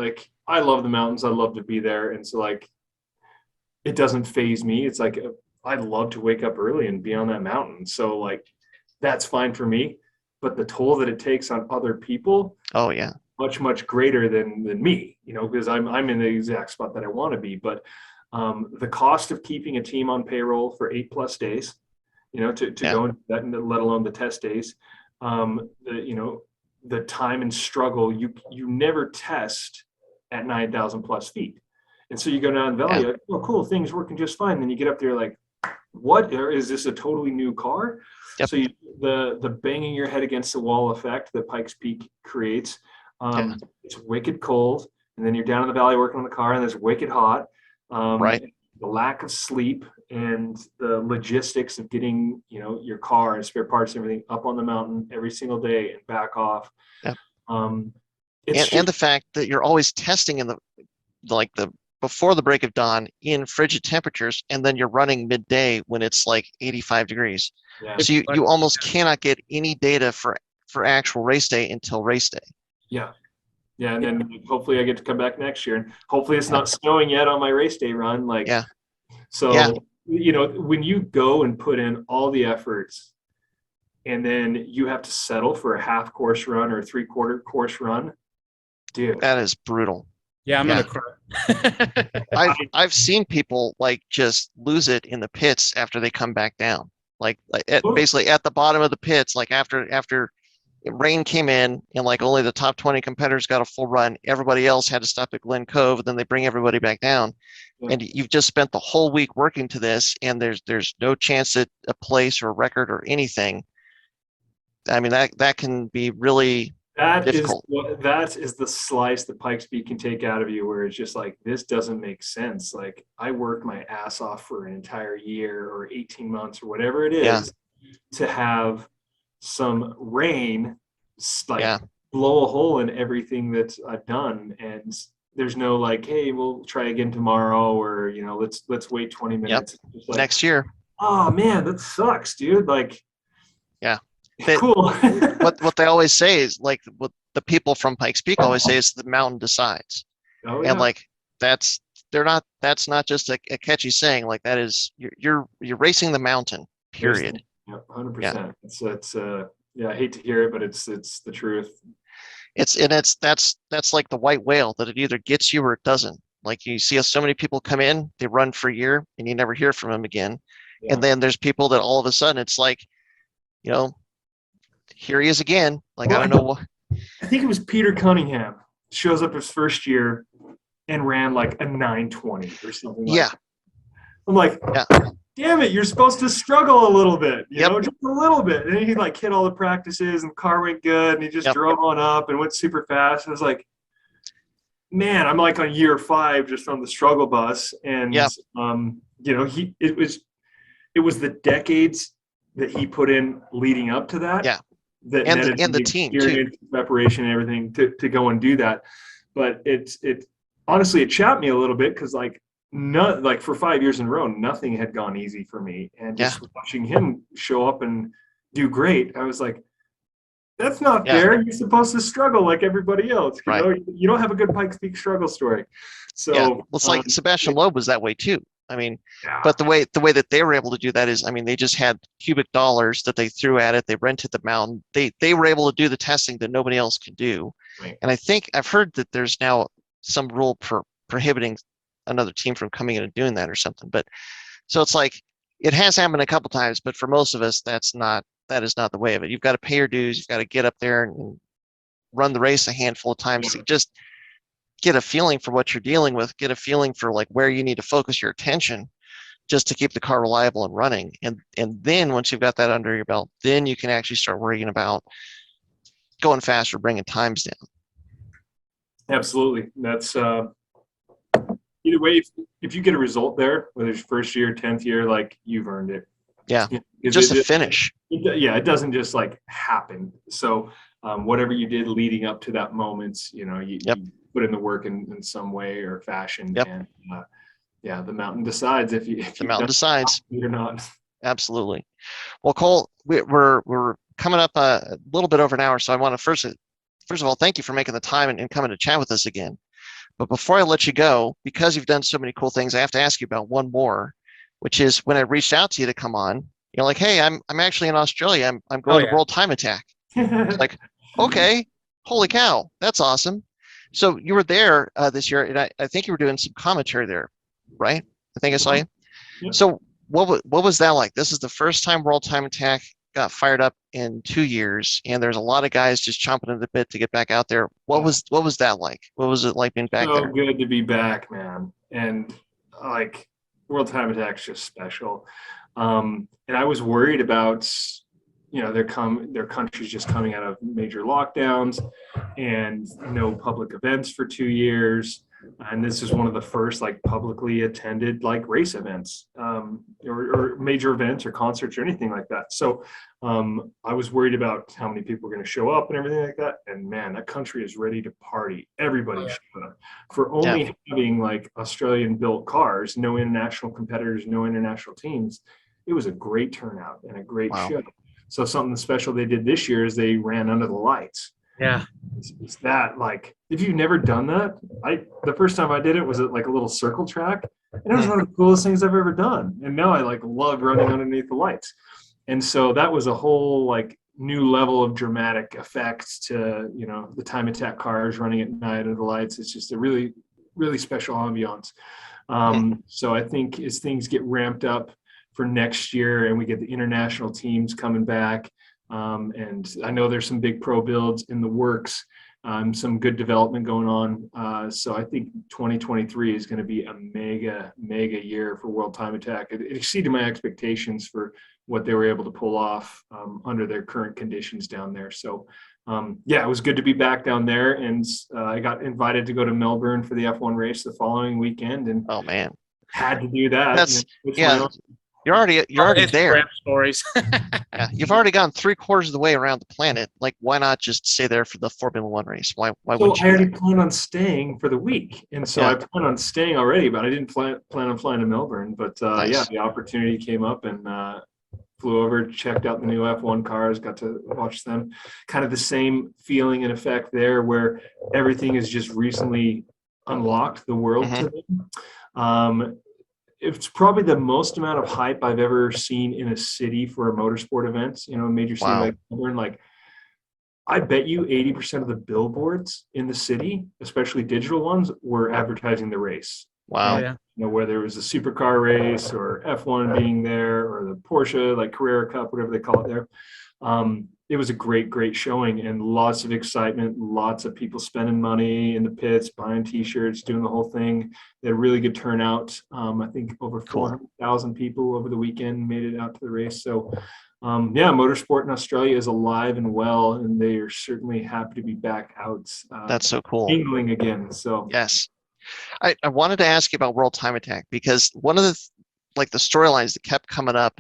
I love the mountains. I love to be there, and so it doesn't faze me. It's I love to wake up early and be on that mountain. So that's fine for me. But the toll that it takes on other people,
oh yeah,
much greater than me, because I'm in the exact spot that I want to be. But the cost of keeping a team on payroll for 8+ days, to go into that, let alone the test days, the time and struggle, you never test at 9,000 plus feet. And so you go down the valley, oh, cool, things working just fine. Then you get up there what? Is this a totally new car?
Yep.
So the banging your head against the wall effect that Pikes Peak creates, it's wicked cold. And then you're down in the valley working on the car, and it's wicked hot.
Right.
The lack of sleep and the logistics of getting, your car and spare parts and everything up on the mountain every single day and back off.
Yep.
And
the fact that you're always testing in the before the break of dawn in frigid temperatures, and then you're running midday when it's 85 degrees.
Yeah.
So you almost cannot get any data for actual race day until race day.
Yeah. Yeah, and then hopefully I get to come back next year, and hopefully it's not snowing yet on my race day run. So when you go and put in all the efforts, and then you have to settle for a half course run or a 3/4 course run, dude,
that is brutal.
Yeah, I'm gonna cry.
I've seen people just lose it in the pits after they come back down, basically at the bottom of the pits, after rain came in and only the top 20 competitors got a full run. Everybody else had to stop at Glen Cove, and then they bring everybody back down. Yeah. And you've just spent the whole week working to this, and there's no chance at a place or a record or anything. I mean, that can be really difficult.
That is the slice that Pikes Peak can take out of you, where it's just this doesn't make sense. I worked my ass off for an entire year or 18 months or whatever it is to have some rain blow a hole in everything that I've done, and there's no hey, we'll try again tomorrow, or let's wait 20 minutes.
Just next year.
Oh man, that sucks, dude. Cool.
what they always say is what the people from Pikes Peak always say is the mountain decides.
Oh, yeah.
And that's not just a catchy saying. That is you're racing the mountain, period.
Yeah, 100%. It's I hate to hear it, but it's the truth.
That's like the white whale, that it either gets you or it doesn't. You see so many people come in, they run for a year, and you never hear from them again. Yeah. And then there's people that all of a sudden it's here he is again. I don't know what.
I think it was Peter Cunningham shows up his first year and ran a 9:20 or something. I'm damn it, you're supposed to struggle a little bit, just a little bit. And he hit all the practices, and the car went good, and he just drove on up and went super fast. I was man, I'm on year 5 just on the struggle bus. And it was the decades that he put in leading up to that.
Yeah.
And the
team too.
Preparation and everything to go and do that. But it honestly, it chapped me a little bit, because for 5 years in a row, nothing had gone easy for me. And just watching him show up and do great, I was That's not fair. You're supposed to struggle like everybody else. You know, you don't have a good Pikes Peak struggle story. So
well, it's like Sebastian Loeb was that way too. I mean, but the way that they were able to do that is, I mean, they just had cubic dollars that they threw at it. They rented the mountain. They were able to do the testing that nobody else could do. Right. And I think I've heard that there's now some rule prohibiting another team from coming in and doing that or something. But so it's like it has happened a couple times, but for most of us, that is not the way of it. You've got to pay your dues. You've got to get up there and run the race a handful of times to just get a feeling for what you're dealing with, get a feeling for like where you need to focus your attention just to keep the car reliable and running. And then once you've got that under your belt, then you can actually start worrying about going faster, bringing times down.
Absolutely. That's either way, if you get a result there, whether it's first year, 10th year, like you've earned it.
Yeah. Just a finish.
It doesn't just like happen. So whatever you did leading up to that moment, you know, you put in the work in some way or fashion. Yep. And the mountain decides if
the mountain decides
or not.
Absolutely. Well, Cole, we're coming up a little bit over an hour, so I want to first of all thank you for making the time and coming to chat with us again. But before I let you go, because you've done so many cool things, I have to ask you about one more, which is when I reached out to you to come on, you're like, hey, I'm actually in Australia. I'm going to World Time Attack. Like, okay, holy cow, that's awesome. So you were there this year, and I think you were doing some commentary there, right? I think I saw you. Yeah. So what was that like? This is the first time World Time Attack got fired up in 2 years, and there's a lot of guys just chomping at the bit to get back out there. What was that like? What was it like being back there?
So good to be back, man. And like World Time Attack's just special. And I was worried about, you know, their country's just coming out of major lockdowns and no public events for 2 years. And this is one of the first like publicly attended like race events or major events or concerts or anything like that. So I was worried about how many people are going to show up and everything like that. And man, that country is ready to party. Everybody showed up. For only having like Australian built cars, no international competitors, no international teams. It was a great turnout and a great show. So something special they did this year is they ran under the lights.
Yeah.
It's that like, if you've never done that, the first time I did it was at like a little circle track, and it was one of the coolest things I've ever done. And now I like love running underneath the lights. And so that was a whole like new level of dramatic effects to, you know, the Time Attack cars running at night under the lights. It's just a really, really special ambiance. So I think as things get ramped up for next year and we get the international teams coming back, and I know there's some big pro builds in the works, some good development going on. So I think 2023 is going to be a mega year for World Time Attack. It exceeded my expectations for what they were able to pull off under their current conditions down there. So it was good to be back down there, and I got invited to go to Melbourne for the F1 race the following weekend, and
oh man,
had to do that.
You're already there.
Stories.
Yeah, you've already gone 3/4 of the way around the planet. Like, why not just stay there for the Formula One race? Why wouldn't you?
I already plan on staying for the week, and so I plan on staying already. But I didn't plan on flying to Melbourne. But nice. The opportunity came up, and flew over, checked out the new F1 cars, got to watch them. Kind of the same feeling and effect there, where everything is just recently unlocked the world to them. It's probably the most amount of hype I've ever seen in a city for a motorsport event, you know, a major city like Melbourne. Like, I bet you 80% of the billboards in the city, especially digital ones, were advertising the race.
Wow.
And, you know, whether it was a supercar race or F1 being there or the Porsche, like Carrera Cup, whatever they call it there. It was a great showing, and lots of excitement, lots of people spending money in the pits, buying T-shirts, doing the whole thing. They had a really good turnout. I think over 400,000 people over the weekend made it out to the race. So, motorsport in Australia is alive and well, and they are certainly happy to be back out.
That's so cool.
Engling again. So
yes. I wanted to ask you about World Time Attack, because one of the storylines that kept coming up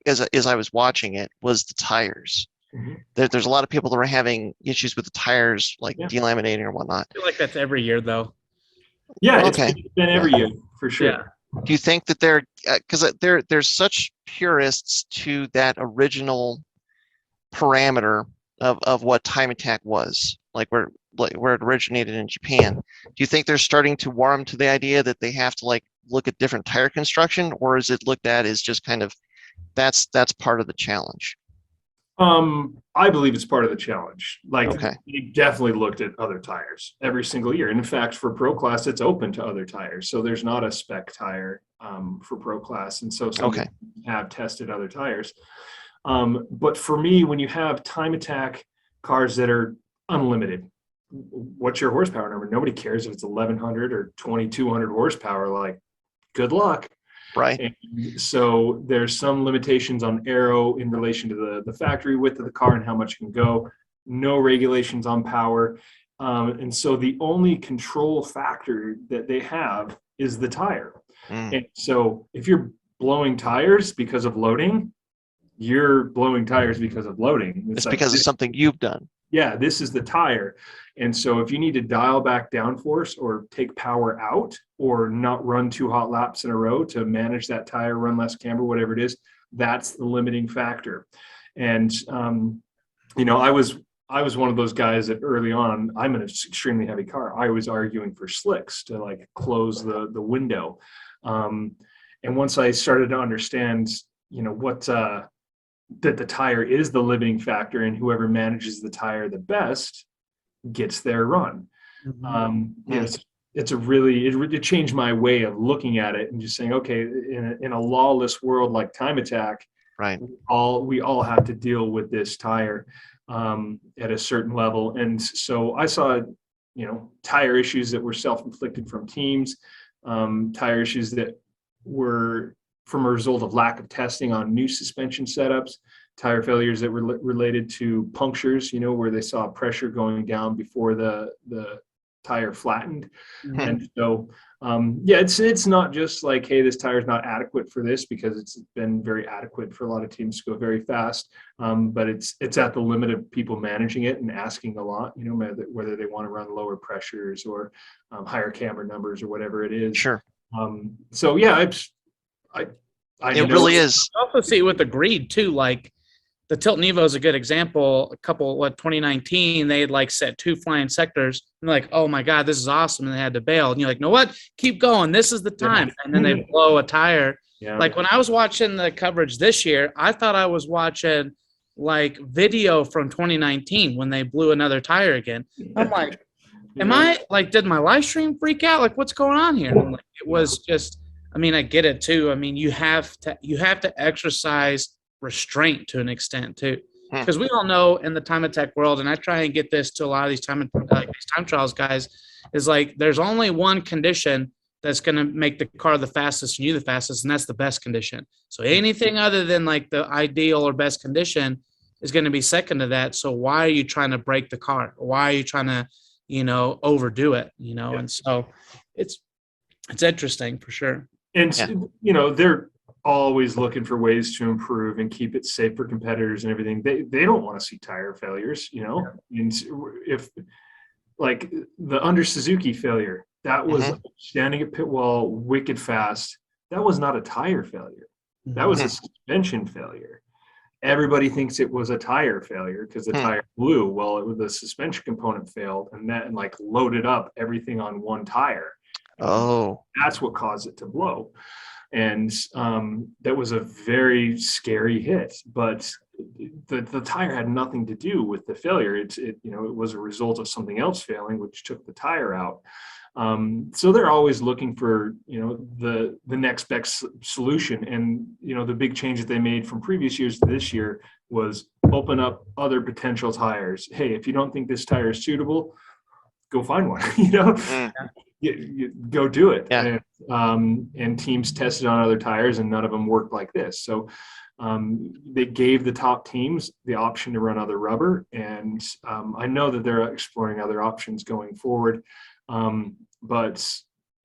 as I was watching it was the tires. There's a lot of people that were having issues with the tires, like delaminating or whatnot.
I feel like that's every year, though.
Yeah, it's been every year for sure.
Yeah.
Do you think that because there's such purists to that original parameter of what time attack was, like where it originated in Japan. Do you think they're starting to warm to the idea that they have to like look at different tire construction, or is it looked at as just kind of that's part of the challenge?
I believe it's part of the challenge. Like,
Okay.
you definitely looked at other tires every single year. And in fact, for Pro Class, it's open to other tires. So there's not a spec tire for Pro Class. And so some have tested other tires. But for me, when you have time attack cars that are unlimited, what's your horsepower number? Nobody cares if it's 1100 or 2200 horsepower. Like, good luck.
Right.
And so there's some limitations on aero in relation to the factory width of the car and how much it can go. No regulations on power. And so the only control factor that they have is the tire. And so if you're blowing tires because of loading, you're blowing tires because of loading.
It's because of something you've done.
Yeah, this is the tire. And so if you need to dial back downforce or take power out or not run 2 hot laps in a row to manage that tire, run less camber, whatever it is, that's the limiting factor. And, I was one of those guys that early on, I'm in an extremely heavy car. I was arguing for slicks to like close the window. And once I started to understand, that the tire is the limiting factor and whoever manages the tire the best gets their run. It's a really, it changed my way of looking at it and just saying, okay, in a lawless world like time attack,
right,
we all have to deal with this tire at a certain level. And so I saw, tire issues that were self-inflicted from teams, tire issues that were from a result of lack of testing on new suspension setups, tire failures that were related to punctures, where they saw pressure going down before the tire flattened. And so, it's not just like, hey, this tire is not adequate for this, because it's been very adequate for a lot of teams to go very fast. But it's at the limit of people managing it and asking a lot, whether they want to run lower pressures or higher camber numbers or whatever it is.
Sure.
It
really is.
I also see it with the greed too. Like the Tilt Nevo is a good example. 2019, they had like set 2 flying sectors. And like, oh my God, this is awesome. And they had to bail. And you're like, no, what? Keep going. This is the time. And then they blow a tire. Yeah. Like when I was watching the coverage this year, I thought I was watching like video from 2019 when they blew another tire again. I'm like, did my live stream freak out? Like, what's going on here? And like, it was just, I get it too. You have to exercise restraint to an extent too, because we all know in the time attack world, and I try and get this to a lot of these time trials guys, is like there's only one condition that's going to make the car the fastest and you the fastest, and that's the best condition. So anything other than like the ideal or best condition is going to be second to that. So why are you trying to break the car? Why are you trying to overdo it? And so it's interesting for sure.
And they're always looking for ways to improve and keep it safe for competitors and everything. They don't want to see tire failures, And if like the under Suzuki failure, that was standing at pit wall wicked fast. That was not a tire failure. That was a suspension failure. Everybody thinks it was a tire failure because the tire blew. Well, the suspension component failed and loaded up everything on one tire. That's what caused it to blow. And that was a very scary hit, but the tire had nothing to do with the failure. It was a result of something else failing, which took the tire out. So they're always looking for, the next best solution. And, the big change that they made from previous years to this year was open up other potential tires. Hey, if you don't think this tire is suitable, go find one, you go do it.
Yeah.
And teams tested on other tires and none of them worked like this. So they gave the top teams the option to run other rubber. And I know that they're exploring other options going forward. But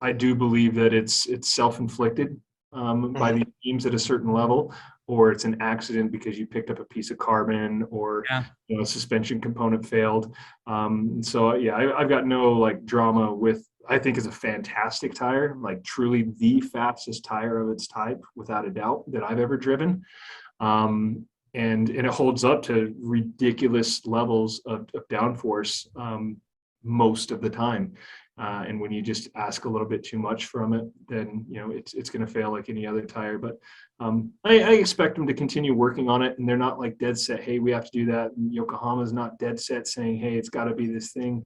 I do believe that it's self-inflicted by the teams at a certain level, or it's an accident because you picked up a piece of carbon or a suspension component failed. I've got no drama with. I think is a fantastic tire, truly the fastest tire of its type, without a doubt, that I've ever driven. and it holds up to ridiculous levels of downforce most of the time. And when you just ask a little bit too much from it, then it's going to fail like any other tire. But I expect them to continue working on it, and they're not like dead set, hey, we have to do that. And Yokohama's not dead set saying, hey, it's got to be this thing.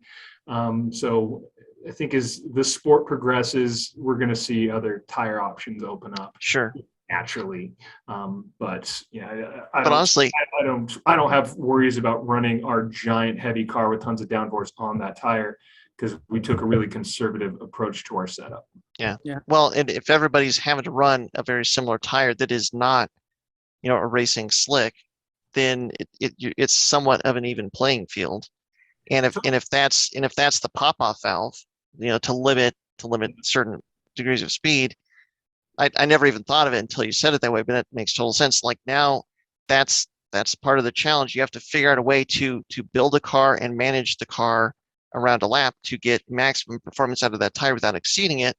So I think as the sport progresses, we're going to see other tire options open up.
Sure.
Naturally. But yeah,
But honestly,
I don't have worries about running our giant heavy car with tons of downforce on that tire, because we took a really conservative approach to our setup.
Yeah. Well, and if everybody's having to run a very similar tire that is not, a racing slick, then it's somewhat of an even playing field. And if that's the pop-off valve, to limit certain degrees of speed, I never even thought of it until you said it that way, but that makes total sense. Like now, that's part of the challenge. You have to figure out a way to build a car and manage the car around a lap to get maximum performance out of that tire without exceeding it,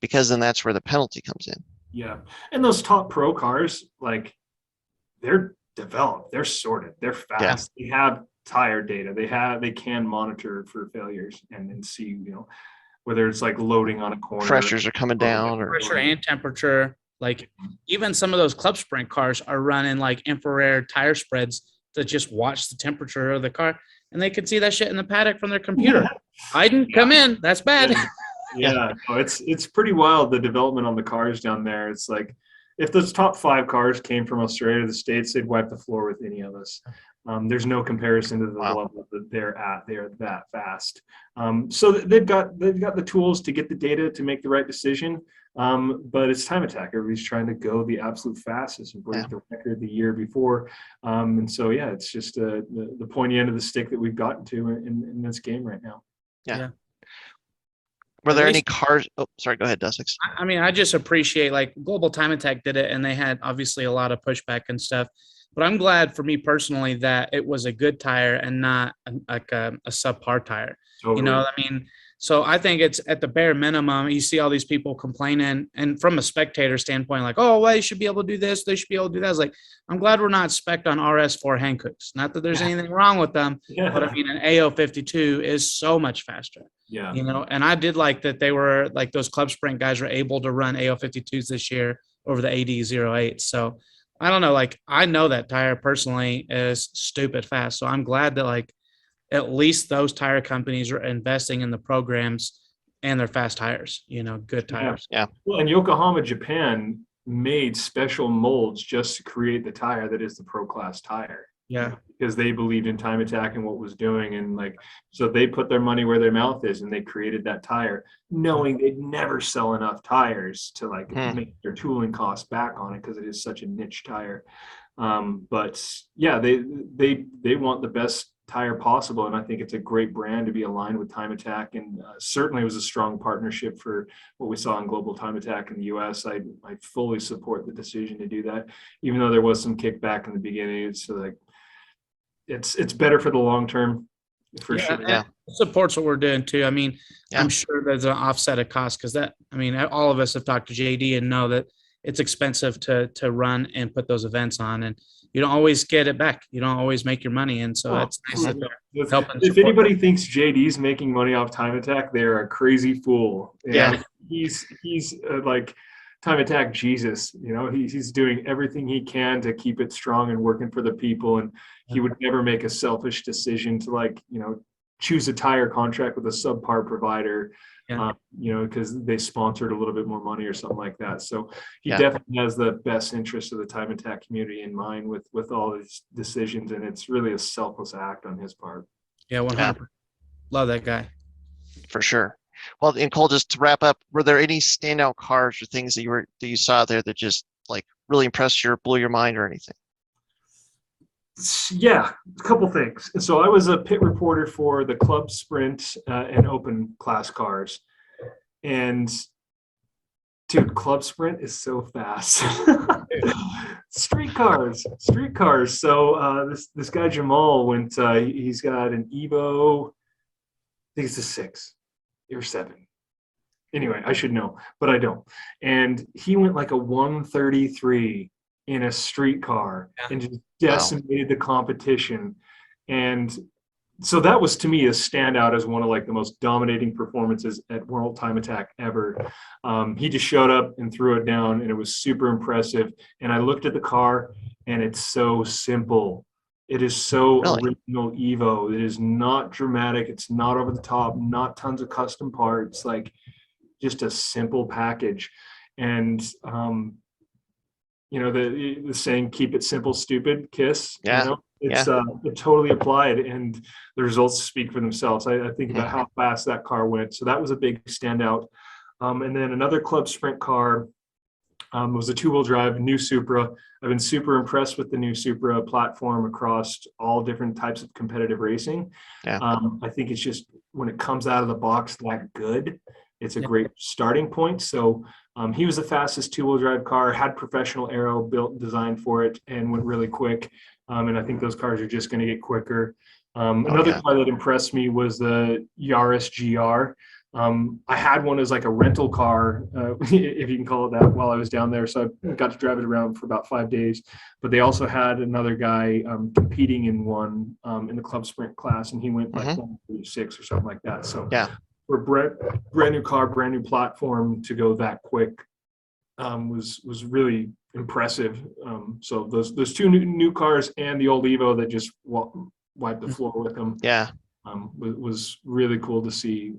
because then that's where the penalty comes in.
Yeah. And those top pro cars, like, they're developed, they're sorted, they're fast. Yeah. They have tire data. They can monitor for failures and then see, whether it's like loading on a corner.
Pressures are coming down.
Pressure and temperature. Like even some of those Club Sprint cars are running like infrared tire spreads to just watch the temperature of the car. And they can see that shit in the paddock from their computer. I didn't come in. That's bad.
Yeah. No, it's pretty wild, the development on the cars down there. It's like, if those top 5 cars came from Australia to the States, they'd wipe the floor with any of us. There's no comparison to the level that they're at. They're that fast. So they've got the tools to get the data to make the right decision. But it's time attack. Everybody's trying to go the absolute fastest and break the record the year before. And so, it's just the pointy end of the stick that we've gotten to in this game right now.
Yeah. Were there any cars? Oh, sorry. Go ahead, Dussex.
I mean, I just appreciate, like, Global Time Attack did it, and they had obviously a lot of pushback and stuff. But I'm glad, for me personally, that it was a good tire and not like a subpar tire. Totally. I mean, so I think it's at the bare minimum. You see all these people complaining, and from a spectator standpoint, like, oh, well, they should be able to do this, they should be able to do that. I was like, I'm glad we're not spec'd on RS4 Hankooks. Not that there's anything wrong with them, but I mean, an AO52 is so much faster.
Yeah.
And I did like that they were like those Club Sprint guys were able to run AO52s this year over the AD08. So I don't know, like, I know that tire personally is stupid fast. So I'm glad that, like, at least those tire companies are investing in the programs and their fast tires, good tires.
Yeah.
Well, and Yokohama, Japan made special molds just to create the tire that is the pro class tire.
Yeah.
Because they believed in time attack and what was doing. And so they put their money where their mouth is, and they created that tire knowing they'd never sell enough tires to make their tooling costs back on it, because it is such a niche tire. But yeah, they want the best tire possible. And I think it's a great brand to be aligned with Time Attack. And certainly it was a strong partnership for what we saw in Global Time Attack in the US. I fully support the decision to do that, even though there was some kickback in the beginning. It's like, it's better for the long term, for sure.
Yeah.
It supports what we're doing too. I mean, I'm sure there's an offset of cost, because all of us have talked to JD and know that it's expensive to run and put those events on, and you don't always get it back. You don't always make your money. And so it's nice that they're helping.
If anybody thinks JD's making money off Time Attack, they're a crazy fool.
Yeah.
He's like Time Attack Jesus. He's doing everything he can to keep it strong and working for the people. And he would never make a selfish decision to choose a tire contract with a subpar provider, because they sponsored a little bit more money or something like that. So he definitely has the best interest of the Time Attack community in mind with all his decisions. And it's really a selfless act on his part.
Yeah, 100%. Love that guy.
For sure. Well, and Cole, just to wrap up, were there any standout cars or things that you saw there that just really impressed you or blew your mind or anything?
Yeah, a couple things. So I was a pit reporter for the Club Sprint and Open class cars, and dude, Club Sprint is so fast. Street cars. So this guy Jamal went. He's got an Evo. I think it's a 6 or 7. Anyway, I should know, but I don't. And he went like a 133 in a street car and just decimated the competition. And so that was, to me, a standout as one of like the most dominating performances at World Time Attack ever. He just showed up and threw it down, and it was super impressive. And I looked at the car, and it's so simple. It is so original Evo. It is not dramatic. It's not over the top, not tons of custom parts, like just a simple package. And, the saying, keep it simple, stupid, KISS.
Yeah.
It's it totally applied, and the results speak for themselves. I think about how fast that car went. So that was a big standout. And then another club sprint car was a two-wheel drive new Supra. I've been super impressed with the new Supra platform across all different types of competitive racing. I think it's just, when it comes out of the box that good, it's a great starting point. So he was the fastest two-wheel drive car, had professional aero designed for it, and went really quick. And I think those cars are just going to get quicker. Another car that impressed me was the Yaris GR. I had one as like a rental car, if you can call it that, while I was down there. So I got to drive it around for about 5 days. But they also had another guy competing in one in the club sprint class, and he went like 136 or something like that. So for brand new car, brand new platform to go that quick was really impressive. So those two new cars and the old Evo that just wiped the floor with them. Was really cool to see,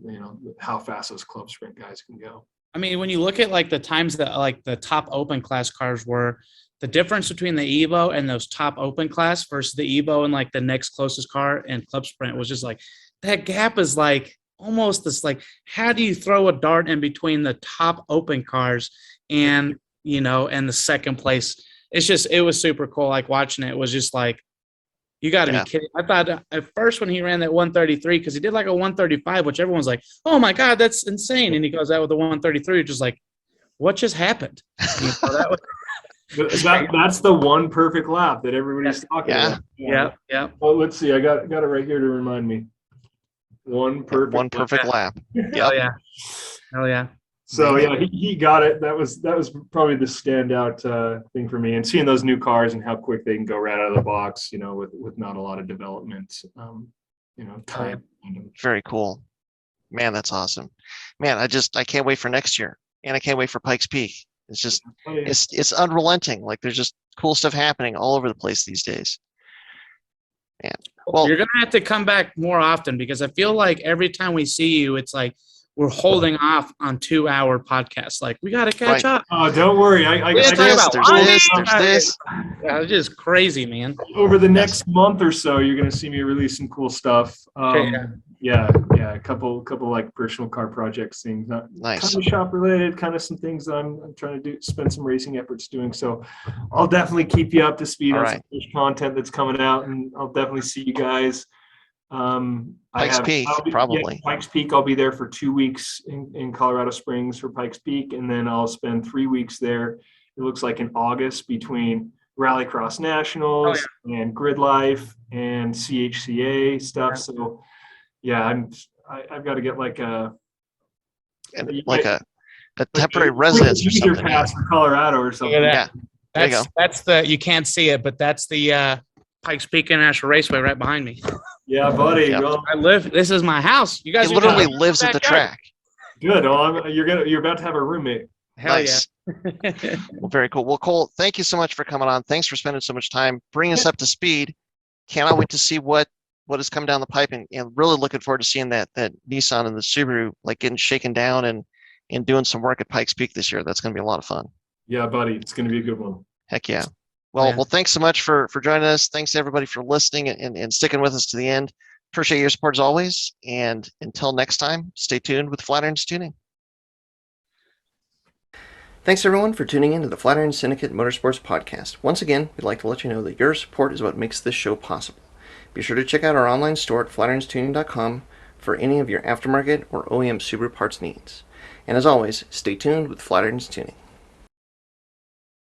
how fast those club sprint guys can go.
I mean, when you look at like the times that like the top open class cars were, the difference between the Evo and those top open class versus the Evo and like the next closest car and club sprint was just like, that gap is like almost this, like, how do you throw a dart in between the top open cars and, and the second place? It was super cool. Like watching it was just like, you got to be kidding. I thought at first when he ran that 133, because he did like a 135, which everyone's like, oh my God, that's insane. And he goes out with a 133, just like, what just happened?
That's the one perfect lap that everybody's talking about.
Yeah.
Well, let's see. I got it right here to remind me. One perfect
lap.
Hell yeah.
So he got it. That was probably the standout thing for me. And seeing those new cars and how quick they can go right out of the box, with not a lot of development, time.
Very cool, man. That's awesome, man. I can't wait for next year, and I can't wait for Pikes Peak. It's just it's unrelenting. Like there's just cool stuff happening all over the place these days. Man, well,
you're gonna have to come back more often, because I feel like every time we see you, it's like we're holding off on 2-hour podcasts. Like, we got to catch up.
Oh, don't worry.
There's this.
Yeah, it's just crazy, man.
Over the next month or so, you're going to see me release some cool stuff. A couple like personal car projects, things, not
nice,
kind of shop related, kind of some things that I'm trying to spend some racing efforts doing. So I'll definitely keep you up to speed on some content that's coming out, and I'll definitely see you guys.
Pikes Peak, probably.
Pikes Peak, I'll be there for 2 weeks in Colorado Springs for Pikes Peak, and then I'll spend 3 weeks there. It looks like in August between Rallycross Nationals and Grid Life and CHCA stuff. So I've got to get like a
temporary residence or something.
Pass for Colorado or something.
There you go.
That's you can't see it, but that's the Pikes Peak International Raceway right behind me.
Yeah, buddy.
Yep.
Well,
this is my house. You guys
literally lives at the track.
Good. Well, you're about to have a roommate.
Hell
nice. Yeah. Well, very cool. Well, Cole, thank you so much for coming on. Thanks for spending so much time bringing us up to speed. Cannot wait to see what has come down the pipe, and really looking forward to seeing that Nissan and the Subaru like getting shaken down and doing some work at Pikes Peak this year. That's going to be a lot of fun.
Yeah, buddy. It's going to be a good one.
Heck yeah. Well, thanks so much for joining us. Thanks to everybody for listening and sticking with us to the end. Appreciate your support as always. And until next time, stay tuned with Flatirons Tuning.
Thanks everyone for tuning in to the Flatirons Syndicate Motorsports Podcast. Once again, we'd like to let you know that your support is what makes this show possible. Be sure to check out our online store at flatirons.com for any of your aftermarket or OEM Subaru parts needs. And as always, stay tuned with Flatirons Tuning.